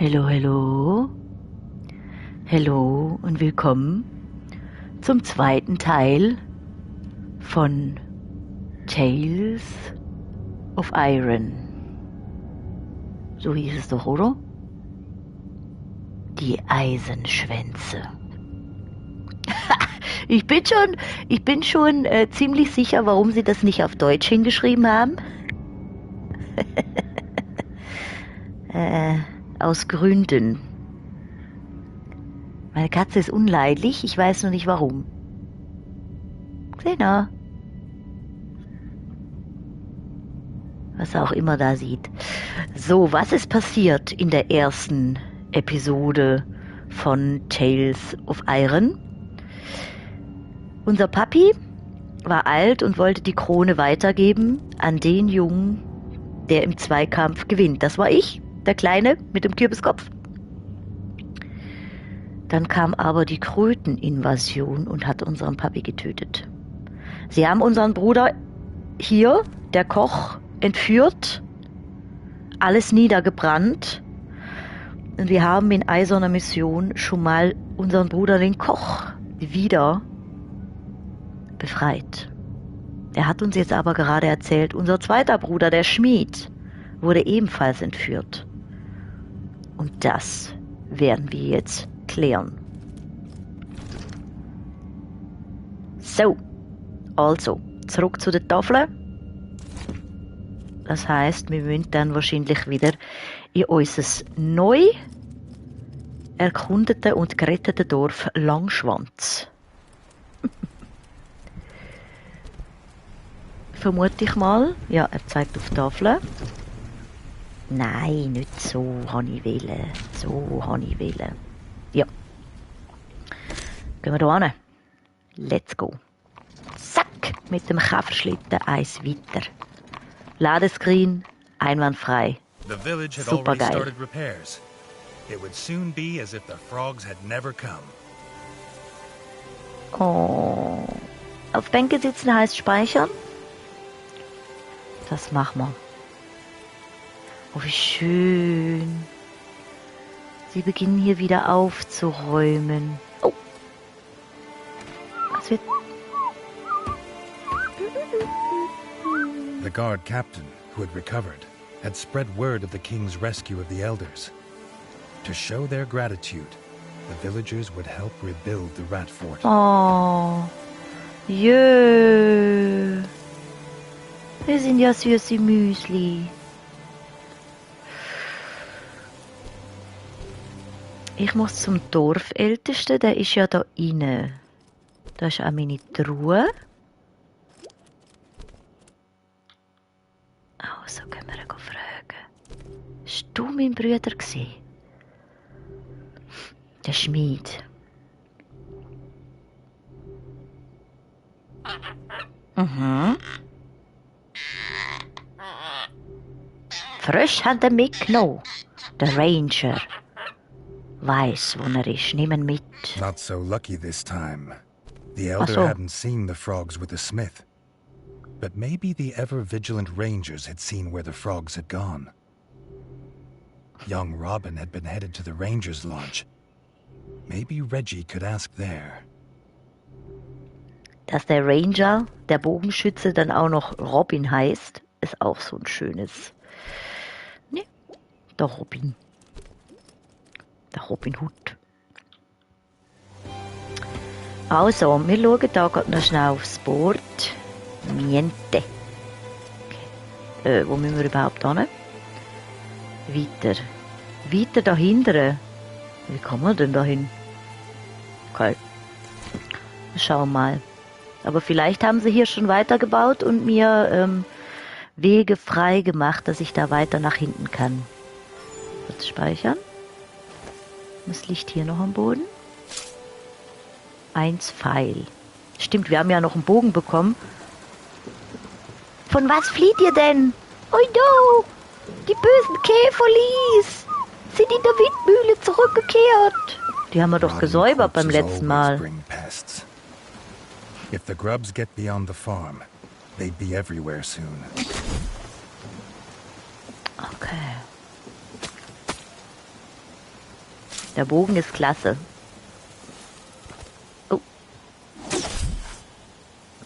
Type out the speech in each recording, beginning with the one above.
Hallo, hallo. Hallo und willkommen zum zweiten Teil von Tales of Iron. So hieß es doch, oder? Die Eisenschwänze. Ich bin schon ziemlich sicher, warum sie das nicht auf Deutsch hingeschrieben haben. Aus Gründen. Meine Katze ist unleidlich, ich weiß nur nicht warum. Xena. Was er auch immer da sieht. So, was ist passiert in der ersten Episode von Tales of Iron? Unser Papi war alt und wollte die Krone weitergeben an den Jungen, der im Zweikampf gewinnt. Das war ich, der Kleine mit dem Kürbiskopf. Dann kam aber die Kröteninvasion und hat unseren Papi getötet. Sie haben unseren Bruder hier, der Koch, entführt, alles niedergebrannt. Und wir haben in eiserner Mission schon mal unseren Bruder, den Koch, wieder befreit. Er hat uns jetzt aber gerade erzählt, unser zweiter Bruder, der Schmied, wurde ebenfalls entführt. Und das werden wir jetzt klären. So, also, zurück zu der Tafel. Das heißt, wir müssen dann wahrscheinlich wieder in unser neu erkundete und gerettete Dorf Langschwanz. Vermute ich mal. Ja, er zeigt auf die Tafel. Nein, nicht so habe ich wählen. So habe ich wählen. Ja. Gehen wir da hin. Let's go. Zack, mit dem Käferschlitten eins weiter. Ladescreen, einwandfrrei. The village had Super already geil. started repairs. It would soon be as if the frogs had never come. Oh. Auf Bänke sitzen heißt speichern. Das machen wir. Oh, wie schön. Sie beginnen hier wieder aufzuräumen. Oh. Was wird... The guard captain, who had recovered, had spread word of the king's rescue of the elders. To show their gratitude, the villagers would help rebuild the rat fort. Oh. Jö. Wir sind ja süße Müsli. Ich muss zum Dorfältesten, der ist ja da inne. Da ist auch meine Truhe. Oh, so können wir ihn fragen. Hast du meinen Bruder gesehen? Der Schmied. Mhm. Frisch hat er mitgenommen. Der Ranger. Weiß, wo er ist. Nimm ihn mit. Not so lucky this time. The elder so. hadn't seen the frogs with the smith. But maybe the ever-vigilant rangers had seen where the frogs had gone. Young Robin had been headed to the ranger's lodge. Maybe Reggie could ask there. Dass der Ranger, der Bogenschütze, dann auch noch Robin heißt, ist auch so ein schönes... Ne, der Robin. Der Robin Hood. Also, wir schauen da gerade noch schnell aufs Board. Niente. Okay. Wo müssen wir überhaupt hin? Weiter. Weiter dahinter. Wie kommen wir denn dahin? Okay. Schauen wir mal. Aber vielleicht haben sie hier schon weitergebaut und mir Wege frei gemacht, dass ich da weiter nach hinten kann. Kurz speichern. Was liegt hier noch am Boden? 1 Pfeil. Stimmt, wir haben ja noch einen Bogen bekommen. Von was flieht ihr denn? Oh no! Die bösen Käferlis sind in der Windmühle zurückgekehrt. Die haben wir doch gesäubert beim letzten Mal. If the grubs get beyond the farm, they'd be everywhere soon. Okay. Der Bogen ist klasse. Oh.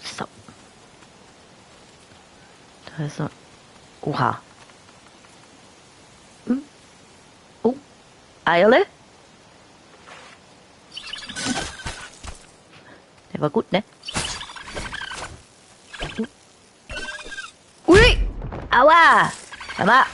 So. Da ist so. Oha. Hm. Oh. Eierle. Der war gut, ne? Ui! Aua! Hör mal!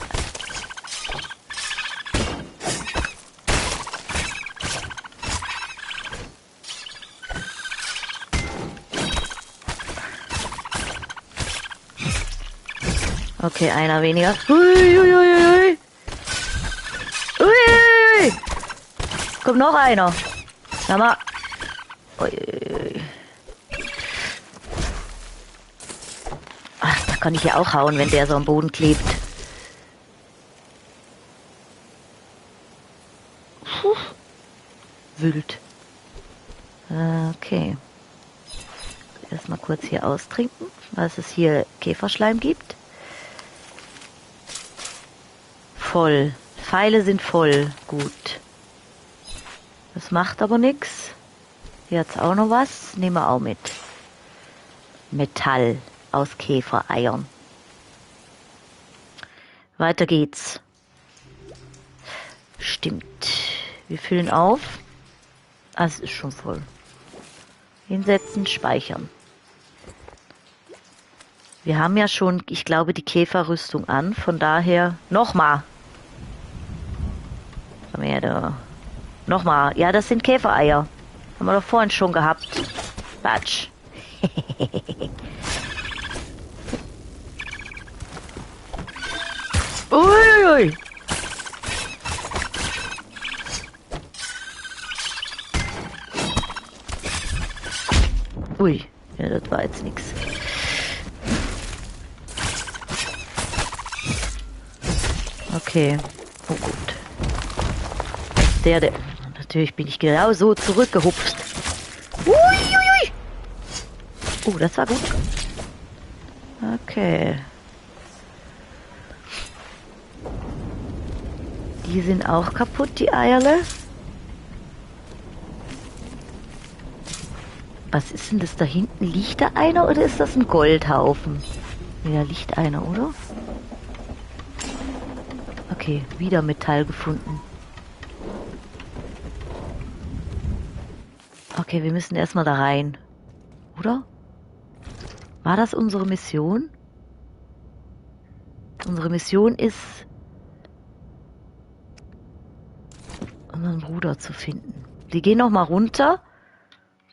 Okay, einer weniger. Ui, ui, ui, ui. Ui, ui, ui. Kommt noch einer. Hör mal. Ui, ui, ui. Ach, da kann ich ja auch hauen, wenn der so am Boden klebt. Puh. Wild. Okay. Erstmal kurz hier austrinken, was es hier Käferschleim gibt. Voll. Pfeile sind voll. Gut. Das macht aber nichts. Hier hat's auch noch was. Nehmen wir auch mit. Metall aus Käfereiern. Weiter geht's. Stimmt. Wir füllen auf. Ah, es ist schon voll. Hinsetzen, speichern. Wir haben ja schon, ich glaube, die Käferrüstung an. Von daher nochmal. Haben wir ja da. Nochmal. Ja, das sind Käfereier. Haben wir doch vorhin schon gehabt. Batsch. Uiuiui. Ui, ja, das war jetzt nix. Okay. Oh gut. Der. Natürlich bin ich genau so zurückgehupft. Uiuiui. Oh, das war gut. Okay. Die sind auch kaputt, die Eierle. Was ist denn das da hinten? Liegt da einer oder ist das ein Goldhaufen? Ja, liegt einer, oder? Okay, wieder Metall gefunden. Okay, wir müssen erstmal da rein. Oder? War das unsere Mission? Unsere Mission ist, unseren Bruder zu finden. Wir gehen noch mal runter.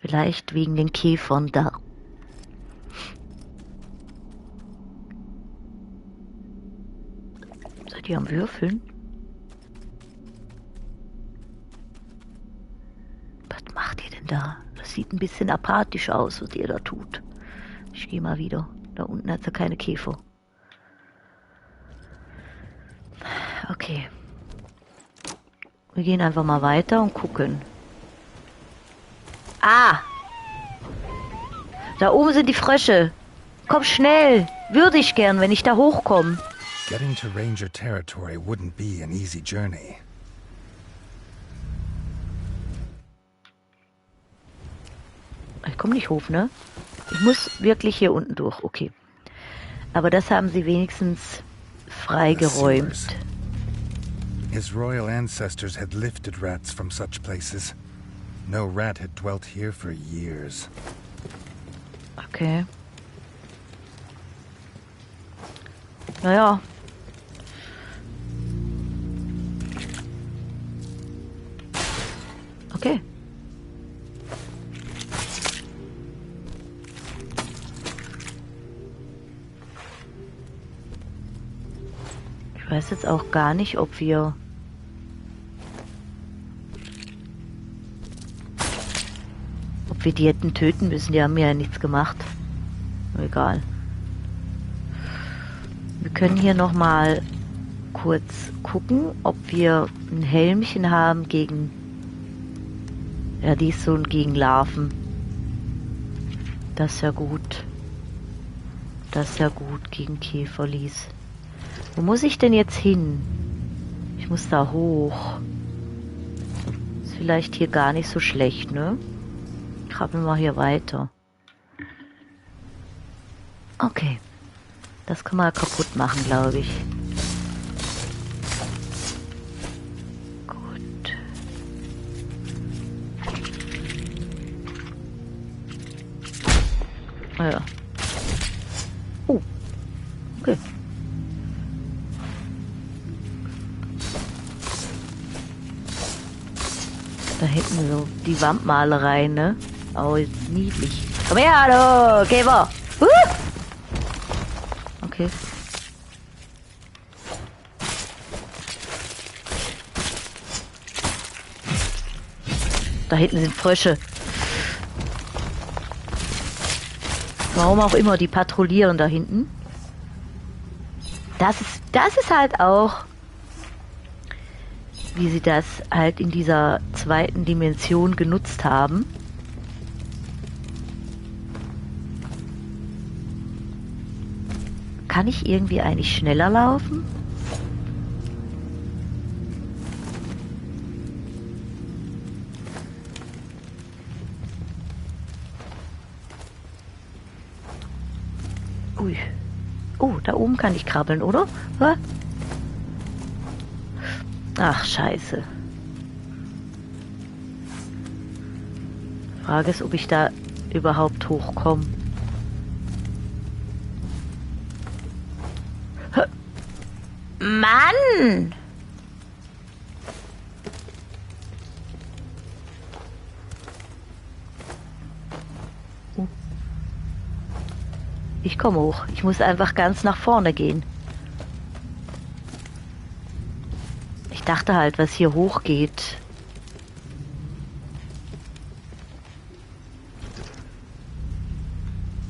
Vielleicht wegen den Käfern da. Seid ihr am Würfeln? Was macht ihr denn da? Das sieht ein bisschen apathisch aus, was ihr da tut. Ich gehe mal wieder. Da unten hat sie keine Käfer. Okay. Wir gehen einfach mal weiter und gucken. Ah! Da oben sind die Frösche. Komm schnell. Würde ich gern, wenn ich da hochkomme. Getting to Ranger territory wouldn't be an easy journey. Ich komme nicht hoch, ne? Ich muss wirklich hier unten durch. Okay. Aber das haben sie wenigstens freigeräumt. His royal ancestors had lifted rats from such places. No rat had dwelt here for years. Okay. Naja. Okay. Ich weiß jetzt auch gar nicht, ob wir... Ob wir die hätten töten müssen. Die haben mir ja nichts gemacht. Egal. Wir können hier nochmal kurz gucken, ob wir ein Helmchen haben gegen... Ja, die ist so gegen Larven. Das ist ja gut. Das ist ja gut gegen Käferlis. Wo muss ich denn jetzt hin? Ich muss da hoch. vielleicht hier gar nicht so schlecht, ne? Krabbeln wir hier weiter. Okay. Das kann man kaputt machen, glaube ich. Gut. Ja. Oh. Okay. Da hinten so die Wandmalerei, ne? Oh, ist niedlich. Komm her, hallo, Käfer! Okay. Da hinten sind Frösche. Warum auch immer, die patrouillieren da hinten. Das ist halt auch, wie sie das halt in dieser zweiten Dimension genutzt haben. Kann ich irgendwie eigentlich schneller laufen? Ui. Oh, da oben kann ich krabbeln, oder? Ach, scheiße. Frage ist, ob ich da überhaupt hochkomme. Mann! Ich komme hoch. Ich muss einfach ganz nach vorne gehen. Ich dachte halt, was hier hoch geht.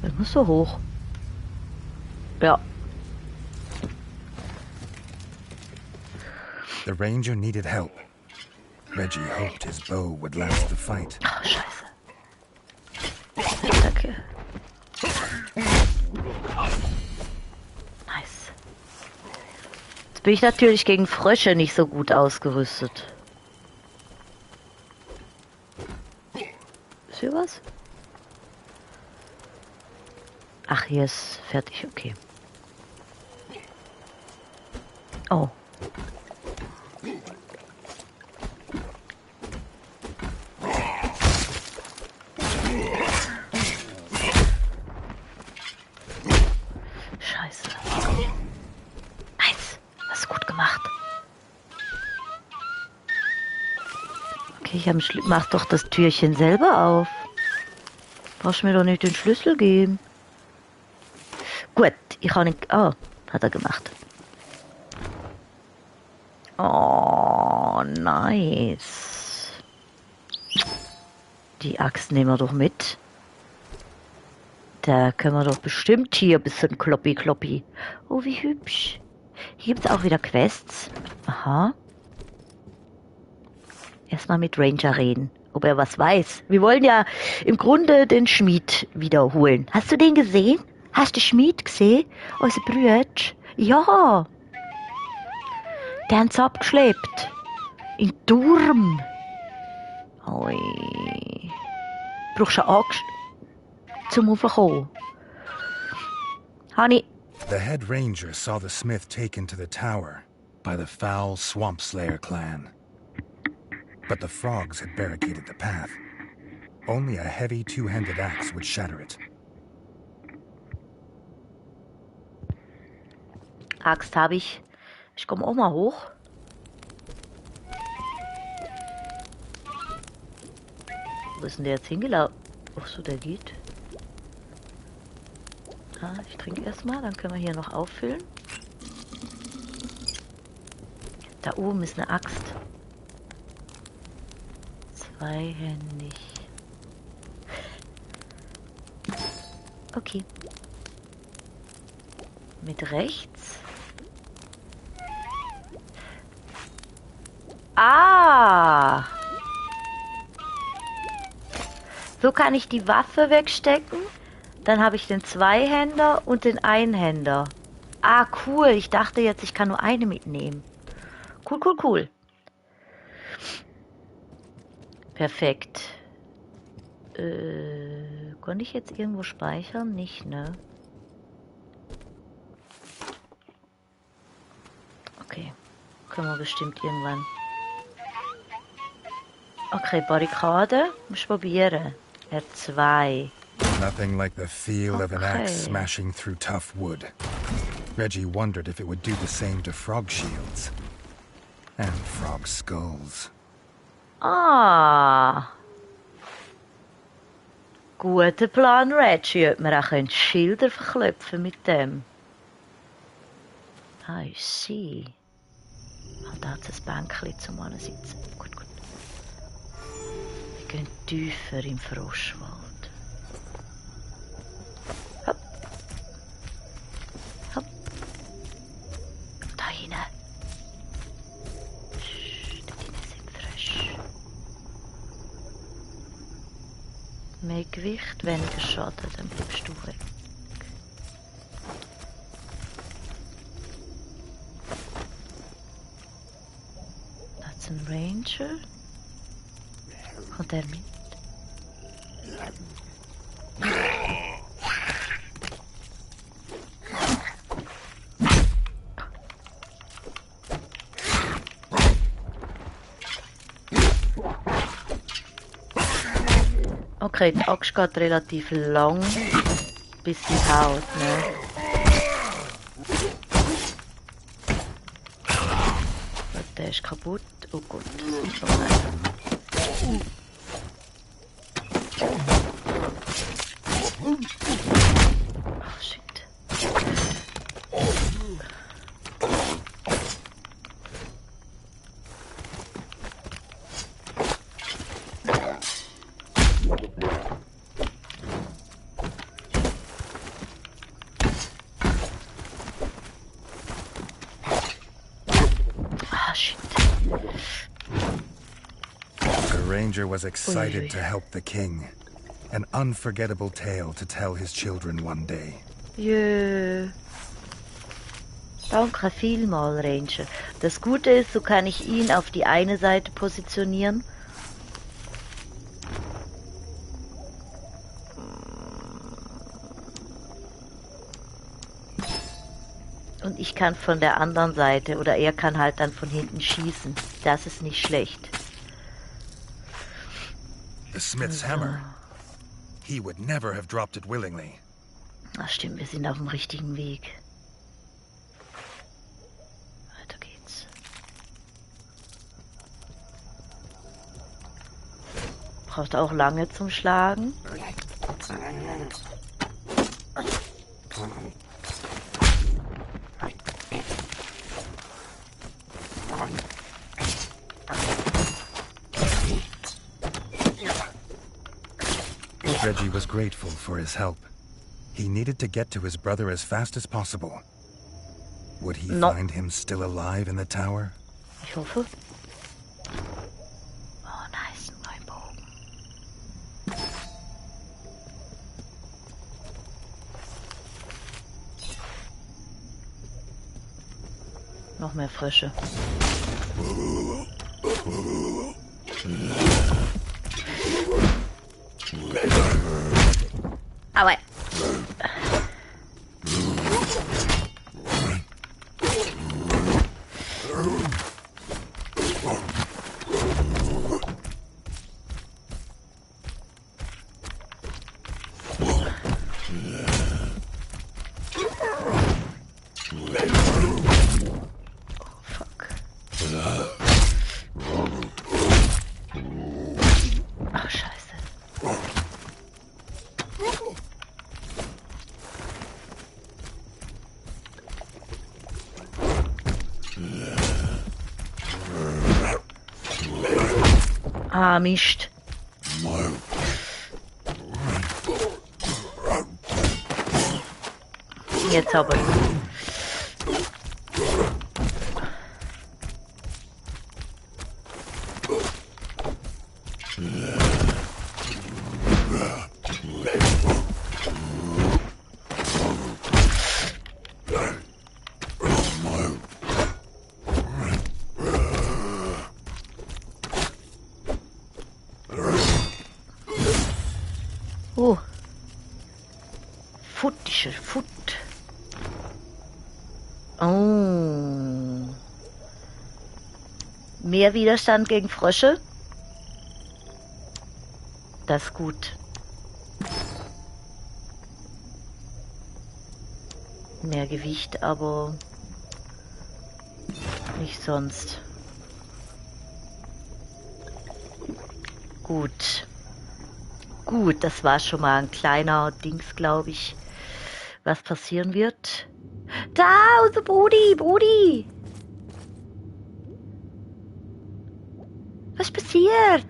Ich muss so hoch. Ja. The ranger needed help. Reggie hoped his bow would last the fight. Ach, scheiße. Danke. Nice. Jetzt bin ich natürlich gegen Frösche nicht so gut ausgerüstet. Ist hier was? Ach, hier ist fertig, okay. Oh. Scheiße. Nice. Hast du gut gemacht. Okay, ich habe mach doch das Türchen selber auf. Brauchst mir doch nicht den Schlüssel geben. Gut, ich habe nicht... Oh, hat er gemacht. Oh, nice. Die Axt nehmen wir doch mit. Da können wir doch bestimmt hier ein bisschen kloppi. Oh, wie hübsch. Hier gibt es auch wieder Quests. Aha. Erstmal mit Ranger reden, ob er was weiß. Wir wollen ja im Grunde den Schmied wiederholen. Hast du den gesehen? Hast du Schmied gesehen? Unser Bruder? Ja. Der haben sie abgeschleppt. In Turm. Oi. Brauchst du eine Axt zum Raufkommen? Honey. The head ranger saw the smith taken to the tower by the foul Swamp Slayer clan. But the frogs had barricaded the path. Only a heavy two-handed axe would shatter it. Axt habe ich. Ich komme auch mal hoch. Wo ist denn der jetzt hingelaufen? Ach so, der geht. Ah, ich trinke erstmal, dann können wir hier noch auffüllen. Da oben ist eine Axt. Zweihändig. Okay. Mit rechts. Ah! So kann ich die Waffe wegstecken. Dann habe ich den Zweihänder und den Einhänder. Ah, cool. Ich dachte jetzt, ich kann nur eine mitnehmen. Cool. Perfekt. Konnte ich jetzt irgendwo speichern? Nicht, ne? Okay. Können wir bestimmt irgendwann. Okay, Barrikade. Muss probieren. R2. Nothing like the feel of an axe Okay. smashing through tough wood. Reggie wondered if it would do the same to frog shields. And frog skulls. Ah. Guter Plan, Reggie. Ob wir auch Schilder verklopfen mit dem. I see. Und da hat es ein Bänkchen zum Ansitzen. Gut, gut. Wir gehen tiefer im Froschwald. Hopp. Hopp. Da hinein. Da drinnen sind Frösche. Mehr Gewicht, weniger Schaden, dann bleibst du weg. Das ist ein Ranger. Kommt er mit? Okay, die Axt geht relativ lang, bis sie haut, ne? Der ist kaputt. Oh gut. Oh shit. Ah shit. The ranger was excited to help the king. An unforgettable tale to tell his children one day. Jö. Danke vielmal, Ranger. Das Gute ist, so kann ich ihn auf die eine Seite positionieren. Und ich kann von der anderen Seite, oder er kann halt dann von hinten schießen. Das ist nicht schlecht. The smith's hammer. He would never have dropped it willingly. Ach stimmt, wir sind auf dem richtigen Weg. Weiter geht's. Braucht auch lange zum Schlagen. Reggie was grateful for his help. He needed to get to his brother as fast as possible. Would he find him still alive in the tower? Ich hoffe. Oh, nice, ein Bogen. Noch mehr Frösche. Aua. Ach, scheiße. Ah, Mist. Jetzt aber. Oh. Futtische Futt. Oh. Mehr Widerstand gegen Frösche? Das ist gut. Mehr Gewicht, aber nicht sonst. Gut. Gut, das war schon mal ein kleiner Dings, glaube ich, was passieren wird. Da, unser Brudi! Was passiert?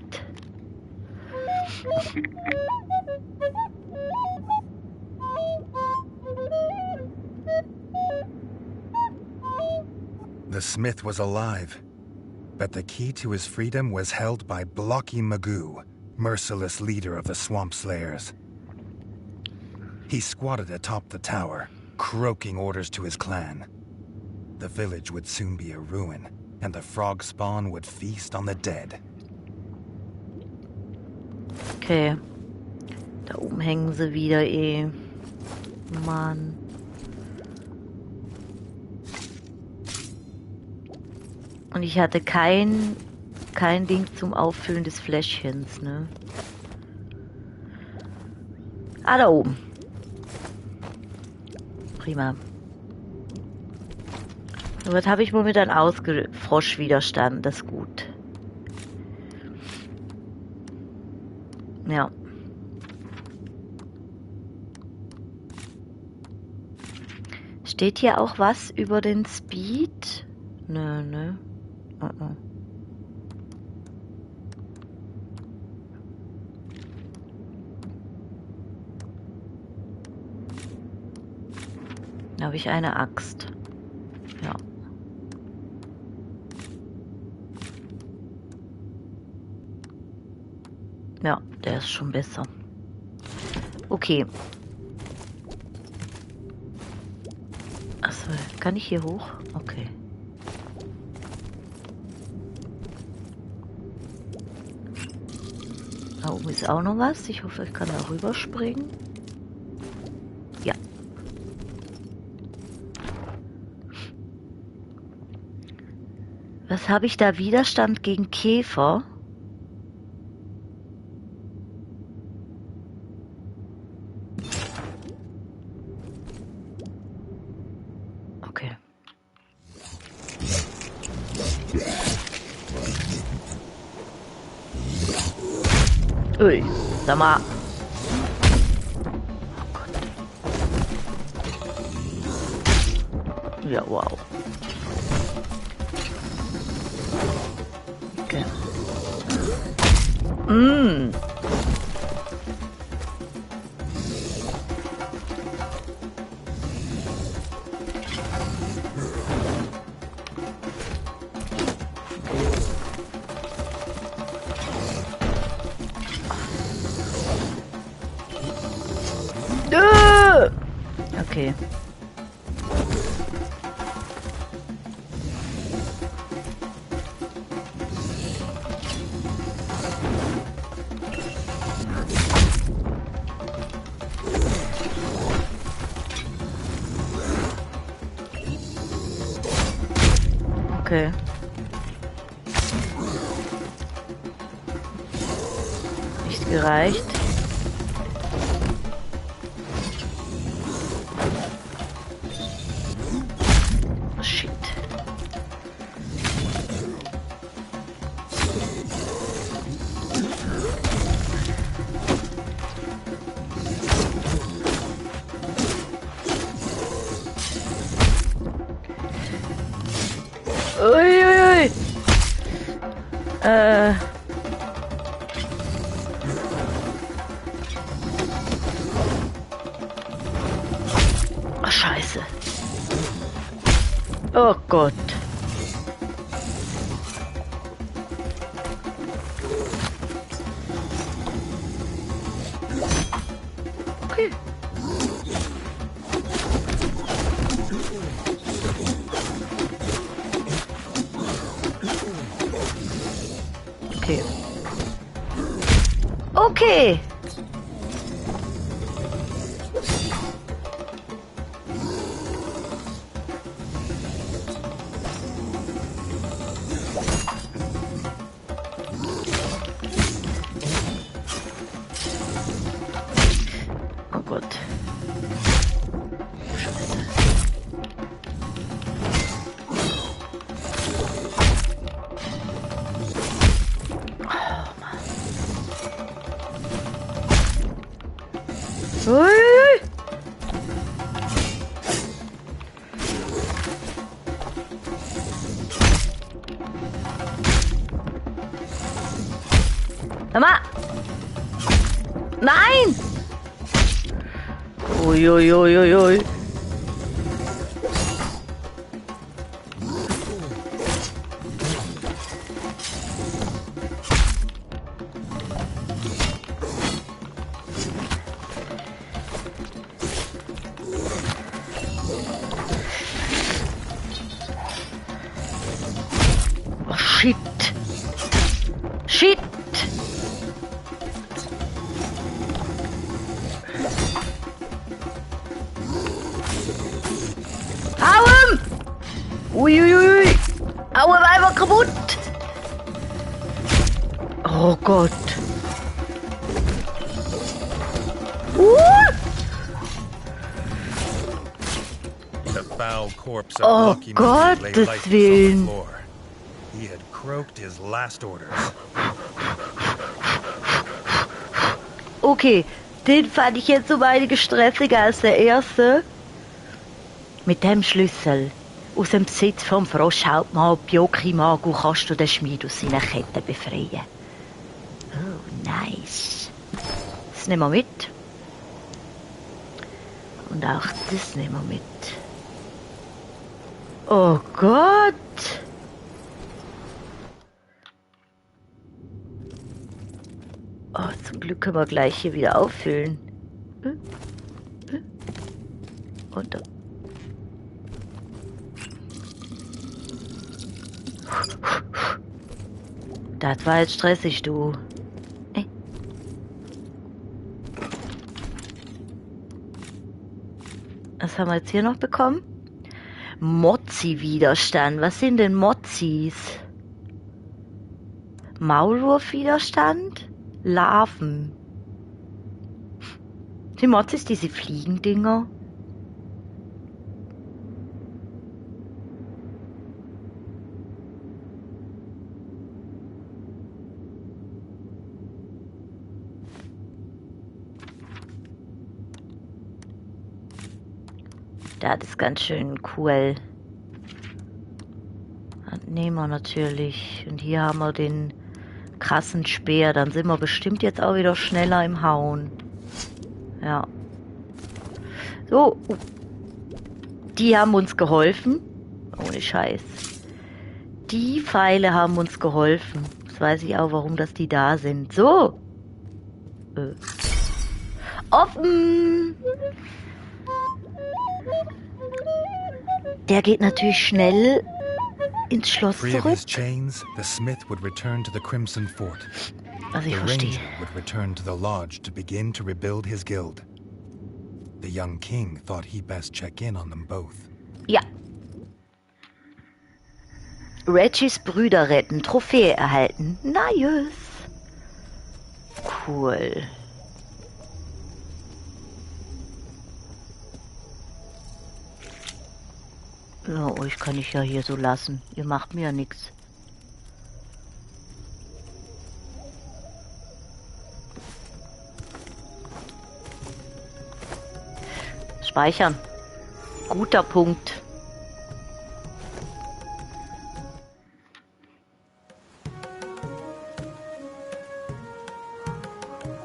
The smith was alive, but the key to his freedom was held by Blocky Magoo, merciless leader of the Swamp Slayers. He squatted atop the tower, croaking orders to his clan. The village would soon be a ruin, and the frog spawn would feast on the dead. Okay. Da oben hängen sie wieder, Mann. Und ich hatte kein Ding zum Auffüllen des Fläschchens, ne? Ah, da oben. Prima. Und was habe ich momentan Froschwiderstand? Das ist gut. Ja. Steht hier auch was über den Speed? Nö, ne? Da habe ich eine Axt. Ja. Ja, der ist schon besser. Okay. Achso, kann ich hier hoch? Okay. Da oben ist auch noch was. Ich hoffe, ich kann da rüberspringen. Ja. Was habe ich da? Widerstand gegen Käfer? Okay. Ui, sag mal. Oh Gott. Ja, wow. Okay. Okay. Okay. Nicht gereicht. Shit. Uiuiui. Oh, Scheiße. Oh Gott. Okay. Okay. Okay. Gott. Ui. Hör mal! Nein! Uiuiuiui. Oh, shit. Shit. Hau ihm! Uiuiui. Hau ihm einfach kaputt. Oh Gott. The foul corpse of Oh Lucky Mr. lay Gottes lifeless on Willen. the floor. He had croaked his last orders. Okay, den fand ich jetzt um einiges stressiger als der erste. Mit dem Schlüssel aus dem Besitz vom Froschhauptmann Bjoki Magu kannst du den Schmied aus seinen Ketten befreien. Oh, nice. Das nehmen wir mit. Und auch das nehmen wir mit. Oh Gott! Oh, zum Glück können wir gleich hier wieder auffüllen. Und da. Das war jetzt stressig, du. Was haben wir jetzt hier noch bekommen? Mozzi-Widerstand. Was sind denn Mozzis? Maulwurf-Widerstand? Larven. Die Mozzis, diese Fliegendinger. Das ist ganz schön cool. Das nehmen wir natürlich. Und hier haben wir den krassen Speer. Dann sind wir bestimmt jetzt auch wieder schneller im Hauen. Ja. So. Die haben uns geholfen. Ohne Scheiß. Die Pfeile haben uns geholfen. Jetzt weiß ich auch, warum das die da sind. So. Offen. Der geht natürlich schnell ins Schloss Free of zurück. his chains, the smith would return to the Crimson Fort. Also ich The verstehe. ranger would return to the lodge to begin to rebuild his guild. The young king thought he best check in on them both. Ja. Reggies Brüder retten. Trophäe erhalten. Nice. Cool. Ja, euch kann ich ja hier so lassen. Ihr macht mir ja nichts. Speichern. Guter Punkt.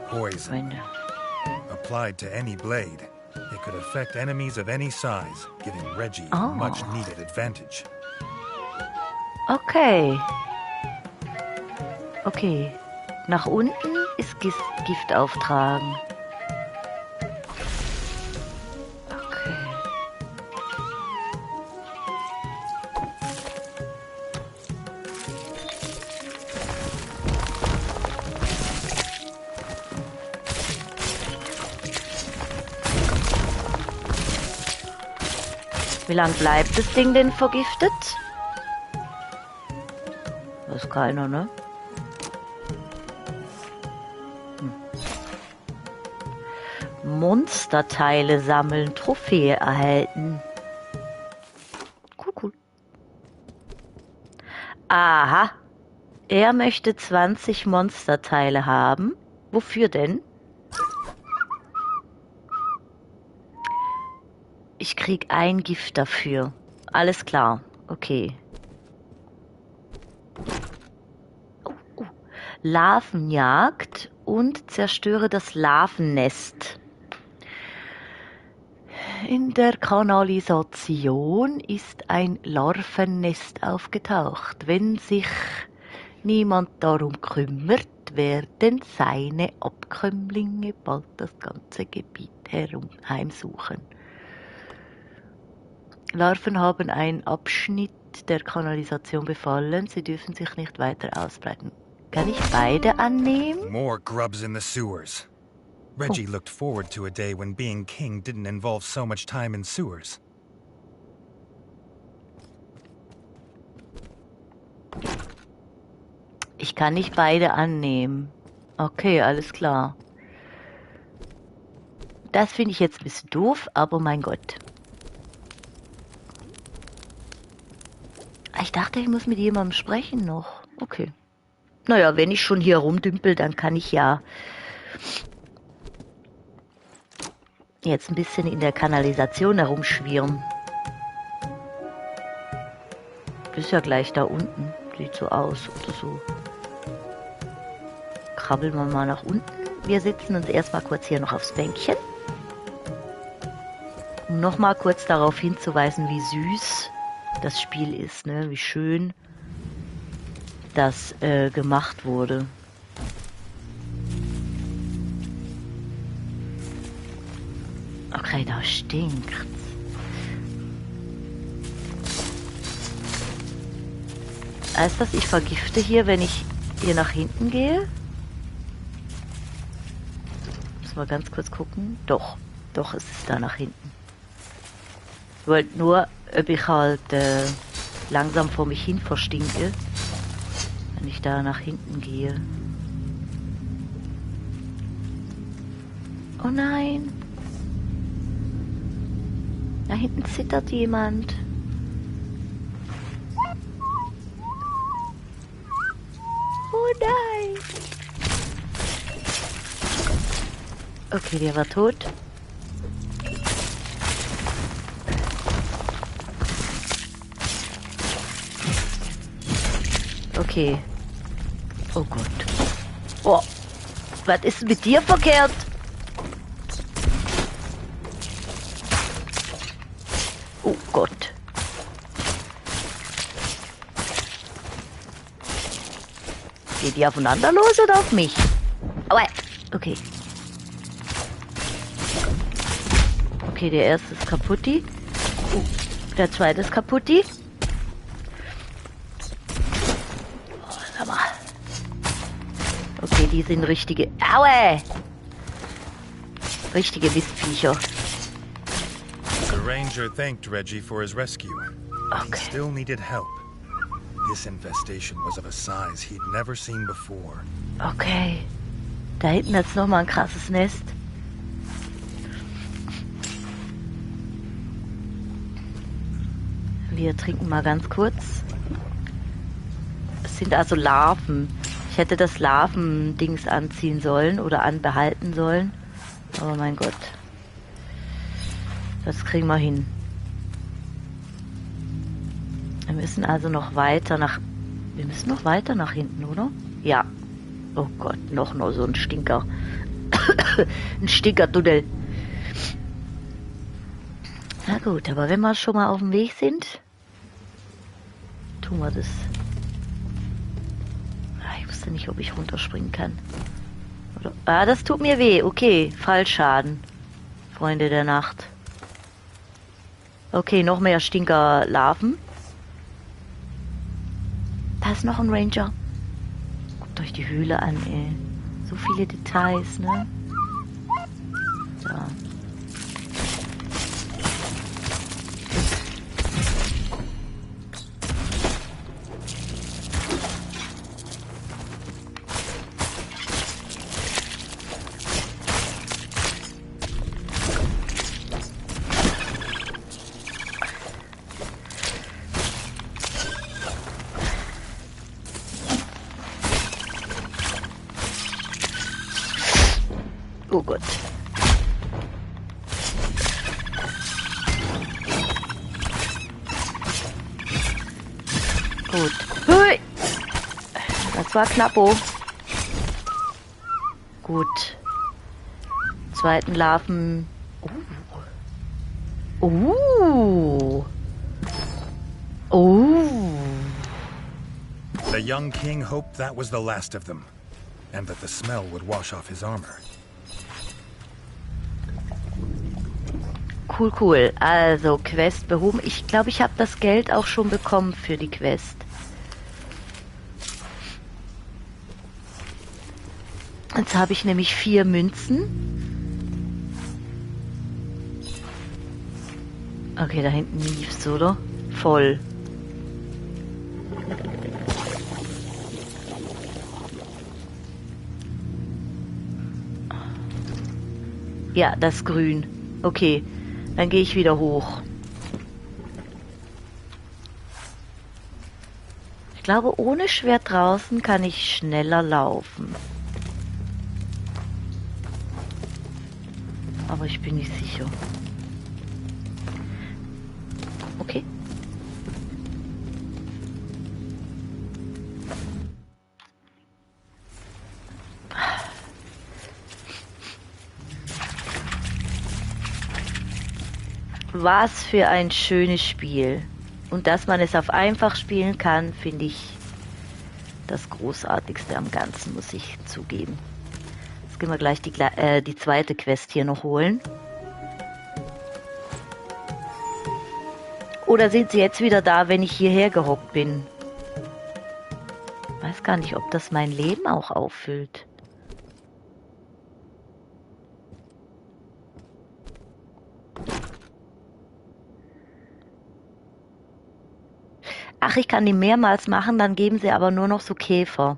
Poison. Freunde. Applied to any blade, it could affect enemies of any size, giving Reggie a Oh. much-needed advantage. Okay. Okay. Nach unten ist Gift auftragen. Okay. Wie lang bleibt das Ding denn vergiftet? Weiß keiner, ne? Monsterteile sammeln, Trophäe erhalten. Cool, cool. Aha. Er möchte 20 Monsterteile haben. Wofür denn? Ich krieg ein Gift dafür. Alles klar. Okay. Larvenjagd und zerstöre das Larvennest. In der Kanalisation ist ein Larvennest aufgetaucht. Wenn sich niemand darum kümmert, werden seine Abkömmlinge bald das ganze Gebiet heimsuchen. Larven haben einen Abschnitt der Kanalisation befallen. Sie dürfen sich nicht weiter ausbreiten. Kann ich beide annehmen? More grubs in the sewers. Reggie looked forward to a day when being king didn't involve so much time in sewers. Ich kann nicht beide annehmen. Okay, alles klar. Das finde ich jetzt ein bisschen doof, aber mein Gott. Ich dachte, ich muss mit jemandem sprechen noch. Okay. Naja, wenn ich schon hier rumdümpel, dann kann ich ja jetzt ein bisschen in der Kanalisation herumschwirren. Ist ja gleich da unten. Sieht so aus oder so. Krabbeln wir mal nach unten. Wir setzen uns erstmal kurz hier noch aufs Bänkchen. Um nochmal kurz darauf hinzuweisen, wie süß das Spiel ist, ne? Wie schön das gemacht wurde. Okay, da stinkt's. Heißt das, ich vergifte hier, wenn ich hier nach hinten gehe? Muss mal ganz kurz gucken. Doch, es ist da nach hinten. Ich wollte nur, ob ich halt langsam vor mich hin verstinke, wenn ich da nach hinten gehe. Oh nein! Da hinten zittert jemand. Oh nein! Okay, der war tot. Okay. Oh Gott. Oh. Was ist mit dir verkehrt? Oh Gott. Geht die aufeinander los oder auf mich? Aua. Okay. Okay, der erste ist kaputti. Der zweite ist kaputti. Okay, die sind richtige... Aue! Richtige Mistviecher. The ranger thanked Reggie for his rescue. Okay. He still needed help. This infestation was of a size he'd never seen before. Okay. Da hinten ist nochmal ein krasses Nest. Wir trinken mal ganz kurz. Es sind also Larven. Ich hätte das Larvendings anziehen sollen oder anbehalten sollen. Aber mein Gott. Das kriegen wir hin. Wir müssen also noch weiter nach... Wir müssen noch weiter nach hinten, oder? Ja. Oh Gott, noch so ein Stinker. Ein Stinkertunnel. Na gut, aber wenn wir schon mal auf dem Weg sind, tun wir das. Ich wusste nicht, ob ich runterspringen kann. Oder, das tut mir weh. Okay, Fallschaden. Freunde der Nacht. Okay, noch mehr Stinkerlarven. Da ist noch ein Ranger. Guckt euch die Höhle an, ey. So viele Details, ne? Da. Oh Gott. Gut. Hui! Das war knappo. Gut. Zweiten Larven. The young king hoped that was the last of them, and that the smell would wash off his armor. Cool, cool. Also, Quest behoben. Ich glaube, ich habe das Geld auch schon bekommen für die Quest. Jetzt habe ich nämlich 4 Münzen. Okay, da hinten lief's, oder? Voll. Ja, das ist grün. Okay, dann gehe ich wieder hoch. Ich glaube, ohne Schwert draußen kann ich schneller laufen. Aber ich bin nicht sicher. Okay. Was für ein schönes Spiel. Und dass man es auf einfach spielen kann, finde ich das Großartigste am Ganzen, muss ich zugeben. Jetzt gehen wir gleich die zweite Quest hier noch holen. Oder sind sie jetzt wieder da, wenn ich hierher gehockt bin? Weiß gar nicht, ob das mein Leben auch auffüllt. Ach, ich kann die mehrmals machen, dann geben sie aber nur noch so Käfer.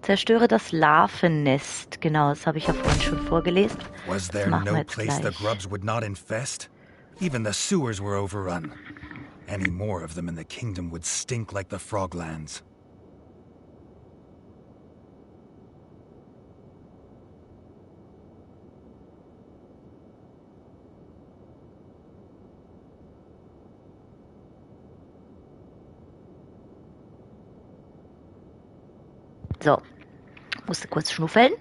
Zerstöre das Larvennest. Genau, das habe ich ja vorhin schon vorgelesen. Was there no place the grubs would not infest? Even the sewers were overrun. Any more of them in the kingdom would stink like the Froglands. So, musste kurz schnuffeln.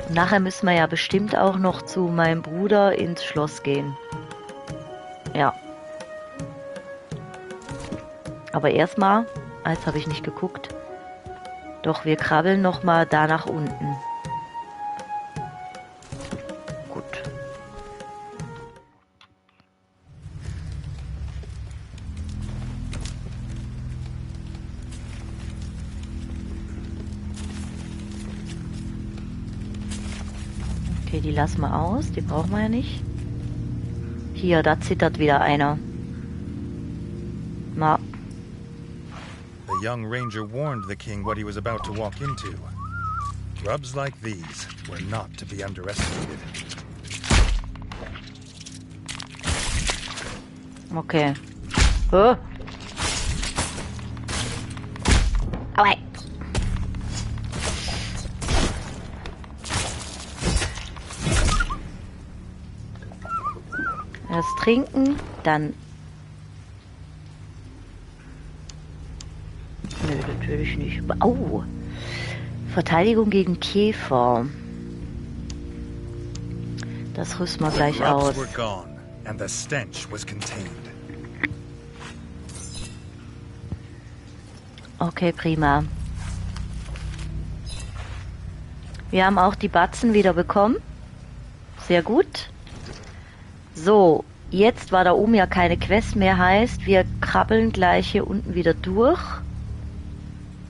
Nachher müssen wir ja bestimmt auch noch zu meinem Bruder ins Schloss gehen. Ja. Aber erstmal, jetzt habe ich nicht geguckt. Doch, wir krabbeln nochmal da nach unten. Gut. Okay, die lassen wir aus, die brauchen wir ja nicht. Hier, da zittert wieder einer. Na. The young ranger warned the king what he was about to walk into. Grubs like these were not to be underestimated. Okay. Oh. Aua. Erst trinken, dann... Nö, natürlich nicht. Au! Verteidigung gegen Käfer. Das rüsten wir gleich aus. Okay, prima. Wir haben auch die Batzen wieder bekommen. Sehr gut. So, jetzt war da oben ja keine Quest mehr, heißt, wir krabbeln gleich hier unten wieder durch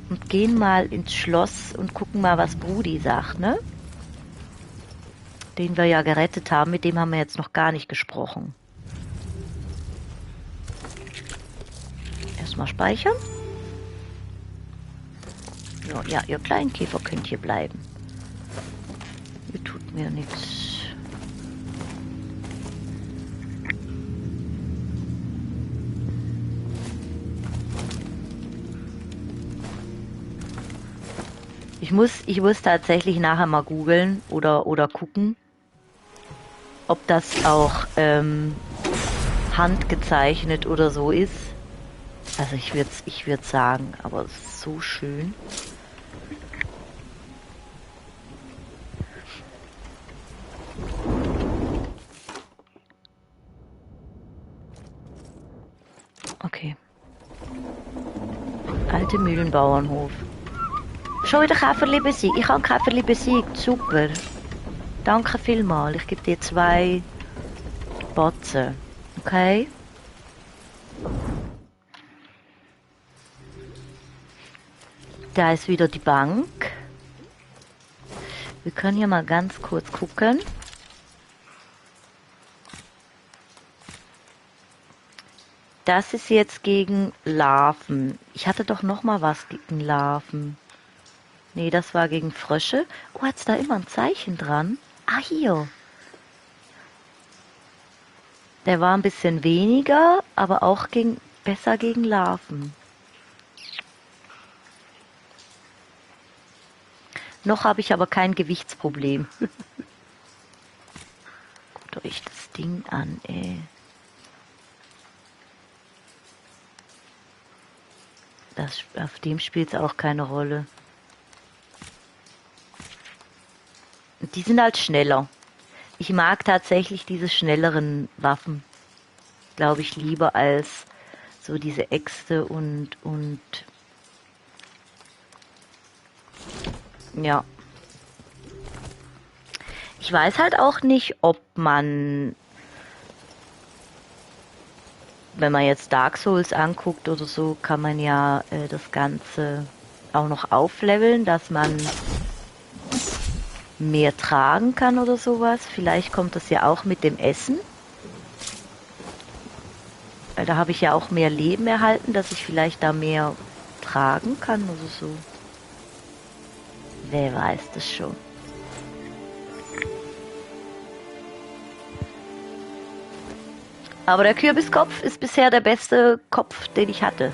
und gehen mal ins Schloss und gucken mal, was Brudi sagt, ne? Den wir ja gerettet haben, mit dem haben wir jetzt noch gar nicht gesprochen. Erstmal speichern. So, ja, ihr kleinen Käfer könnt hier bleiben. Ihr tut mir nichts. Ich muss tatsächlich nachher mal googeln oder gucken, ob das auch handgezeichnet oder so ist. Also ich würde sagen, aber es ist so schön. Okay. Alte Mühlenbauernhof. Schon wieder Käferli besiegt. Ich habe Käferli besiegt. Super. Danke vielmals. Ich gebe dir 2 Batzen. Okay. Da ist wieder die Bank. Wir können hier mal ganz kurz gucken. Das ist jetzt gegen Larven. Ich hatte doch noch mal was gegen Larven. Nee, das war gegen Frösche. Oh, hat's da immer ein Zeichen dran? Ah, hier. Der war ein bisschen weniger, aber auch besser gegen Larven. Noch habe ich aber kein Gewichtsproblem. Guckt euch das Ding an, ey. Auf dem spielt es auch keine Rolle. Die sind halt schneller. Ich mag tatsächlich diese schnelleren Waffen, glaube ich, lieber als so diese Äxte und ja. Ich weiß halt auch nicht, ob man, wenn man jetzt Dark Souls anguckt oder so, kann man ja das Ganze auch noch aufleveln, dass man mehr tragen kann oder sowas. Vielleicht kommt das ja auch mit dem Essen. Weil da habe ich ja auch mehr Leben erhalten, dass ich vielleicht da mehr tragen kann oder so. Wer weiß das schon. Aber der Kürbiskopf ist bisher der beste Kopf, den ich hatte.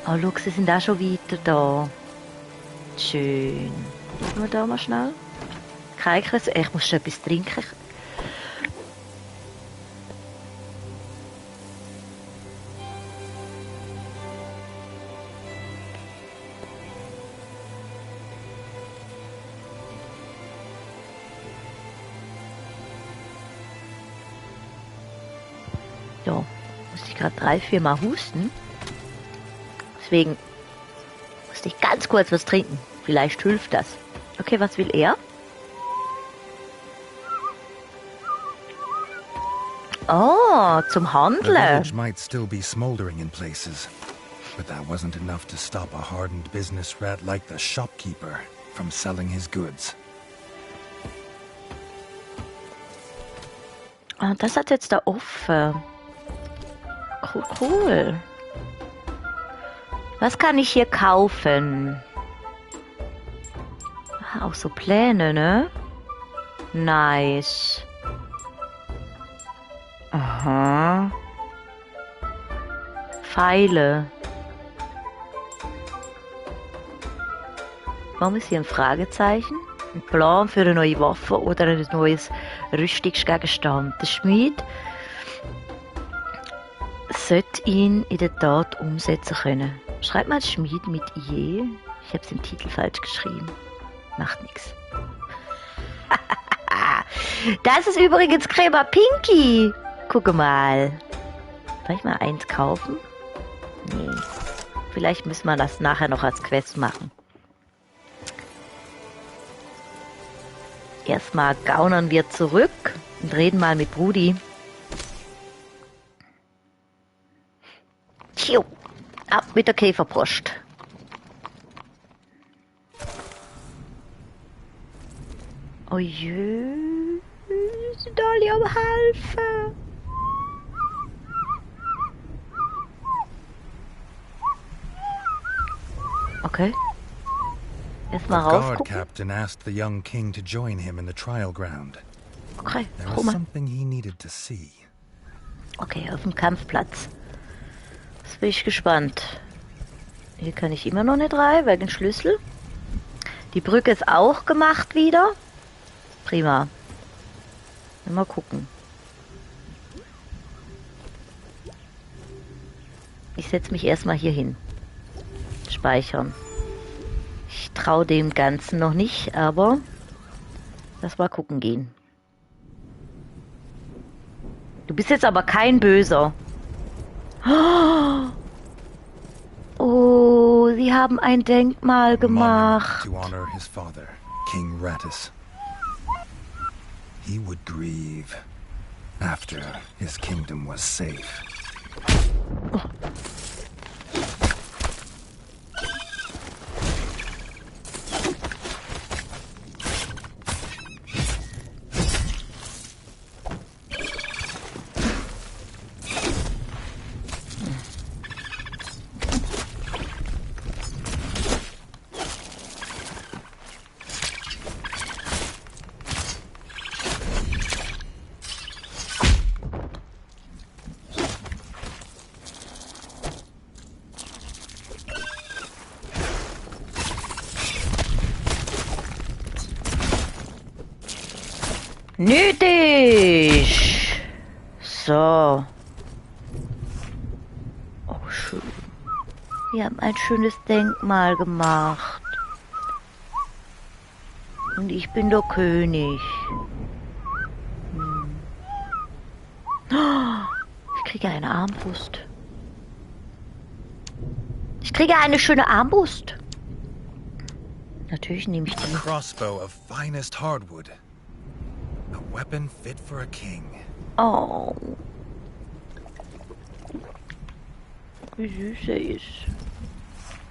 Oh, look, sie sind da schon wieder da. Schön. Machen wir da mal schnell. Kalkress. Ich muss schon etwas trinken. Ja, musste ich gerade 3-4 Mal husten. Deswegen musste ich ganz kurz was trinken. Vielleicht hilft das. Okay, was will er? Oh, zum The Handeln. village might still be smoldering in places, but that wasn't enough to stop a hardened business rat like the shopkeeper from selling his goods. Ah, das hat jetzt da offen. Cool, cool. Was kann ich hier kaufen? Ah, auch so Pläne, ne? Nice. Aha. Pfeile. Warum ist hier ein Fragezeichen? Ein Plan für eine neue Waffe oder ein neues Rüstungsgegenstand. Der Schmied sollte ihn in der Tat umsetzen können. Schreibt mal Schmied mit IE. Ich habe den Titel falsch geschrieben. Macht nichts. Das ist übrigens Crema Pinky. Gucke mal. Soll ich mal eins kaufen? Nee. Vielleicht müssen wir das nachher noch als Quest machen. Erstmal gaunern wir zurück und reden mal mit Brudi. Tschiu. Ab mit der Käferpost. Oh je, sind alle am Helfen. Okay. Erstmal The guard rausgucken. captain asked the young king to join him in the trial ground. Okay, There guck was mal. something he needed to see. Okay, auf dem Kampfplatz. Jetzt bin ich gespannt. Hier kann ich immer noch nicht rein, wegen Schlüssel. Die Brücke ist auch gemacht wieder. Prima. Mal gucken. Ich setze mich erstmal hier hin. Speichern. Ich traue dem Ganzen noch nicht, aber lass mal gucken gehen. Du bist jetzt aber kein Böser. Oh, sie haben ein Denkmal gemacht. To honor his father, King Rattus. He would grieve after his kingdom was safe. Oh. Nötig! So. Oh, schön. Wir haben ein schönes Denkmal gemacht. Und ich bin der König. Ich kriege eine Armbrust. Ich kriege eine schöne Armbrust. Natürlich nehme ich die. A crossbow of finest hardwood. A weapon fit for a king. Oh. Wie süß er ist.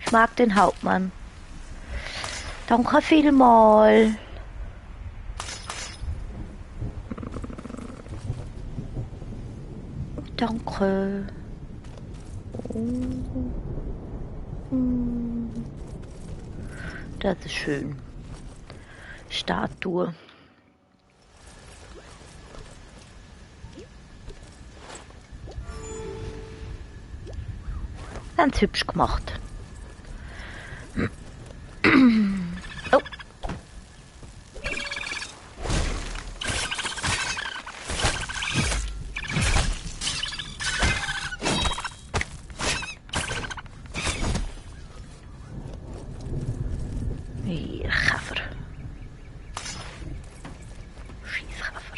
Ich mag den Hauptmann. Danke vielmals. Danke. Das ist schön. Statue. Ganz hübsch gemacht. Oh. Gaffer. Schießgaffer.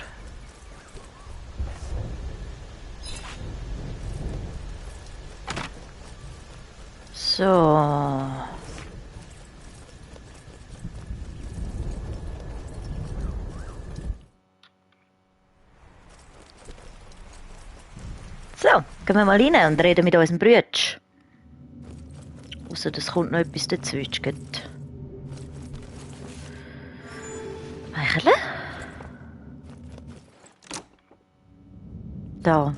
So. So, gehen wir mal rein und reden mit unserem Brütsch. Ausser das kommt noch etwas dazwischen. Eichele? Da.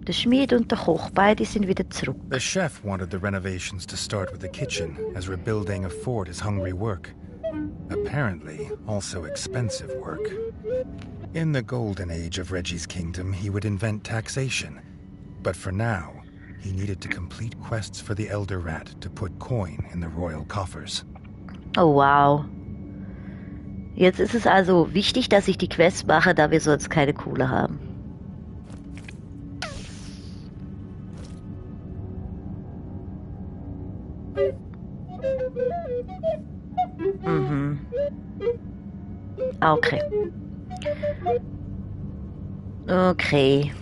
Der Schmied und der Koch, beide sind wieder zurück. The chef wanted the renovations to start with the kitchen, as rebuilding a fort is hungry work. Apparently, also expensive work. In the golden age of Reggie's kingdom, he would invent taxation. But for now, he needed to complete quests for the Elder Rat to put coin in the royal coffers. Oh wow. Jetzt ist es also wichtig, dass ich die Quest mache, da wir sonst keine Kohle haben. Mhm. Okay. Okay.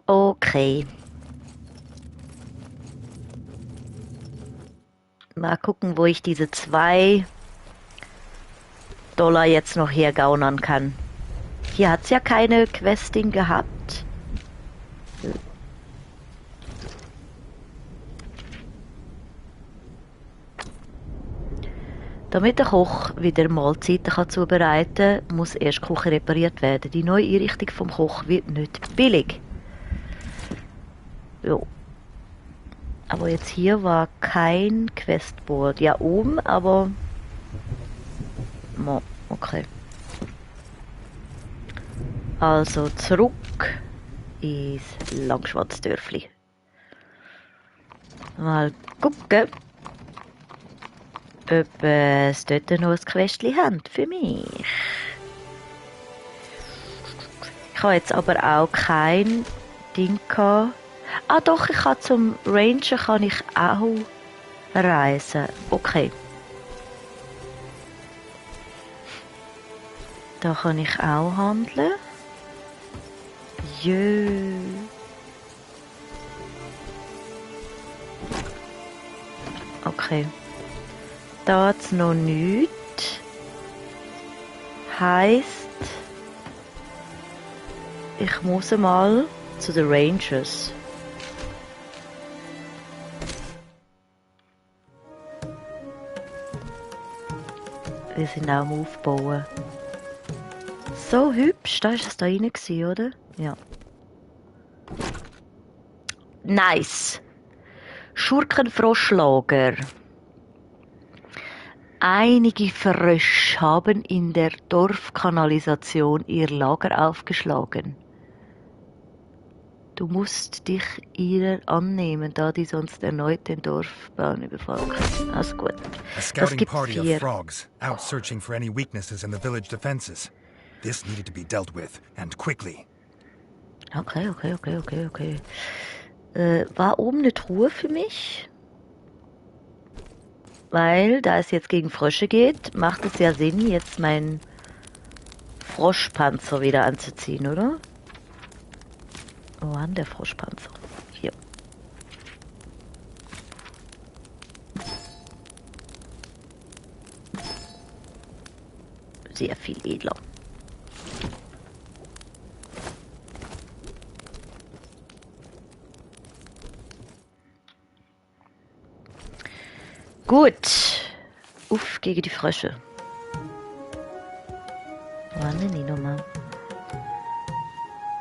Okay. Mal gucken, wo ich diese $2 jetzt noch hergaunern kann. Hier hat es ja keine Questing gehabt. Damit der Koch wieder Mahlzeiten zubereiten kann, muss erst die Küche repariert werden. Die neue Einrichtung vom Koch wird nicht billig. Jo. Aber jetzt hier war kein Questboard. Ja, oben, aber... Okay. Also zurück ins Langschwanzdörfli. Mal gucken, ob es dort noch ein Questchen haben für mich. Ich habe jetzt aber auch kein Ding gehabt. Ah doch, ich kann zum Ranger kann ich auch reisen. Okay. Da kann ich auch handeln. Jö. Okay. Da hat's noch nichts. Heisst, ich muss mal zu den Rangers. Wir sind auch am Aufbauen. So hübsch, da ist es da rein gewesen, oder? Ja. Nice. Schurkenfroschlager. Einige Frösche haben in der Dorfkanalisation ihr Lager aufgeschlagen. Du musst dich ihrer annehmen, da die sonst erneut den Dorfbau überfallen können. Also gut. A scouting party of frogs, out searching for any weaknesses in the village defenses. This needed to be dealt with, and quickly. Okay. War oben eine Truhe für mich? Weil, da es jetzt gegen Frösche geht, macht es ja Sinn, jetzt meinen Froschpanzer wieder anzuziehen, oder? Wo war denn der Froschpanzer? Hier. Sehr viel edler. Gut. Uff, gegen die Frösche. Wo waren denn die nochmal?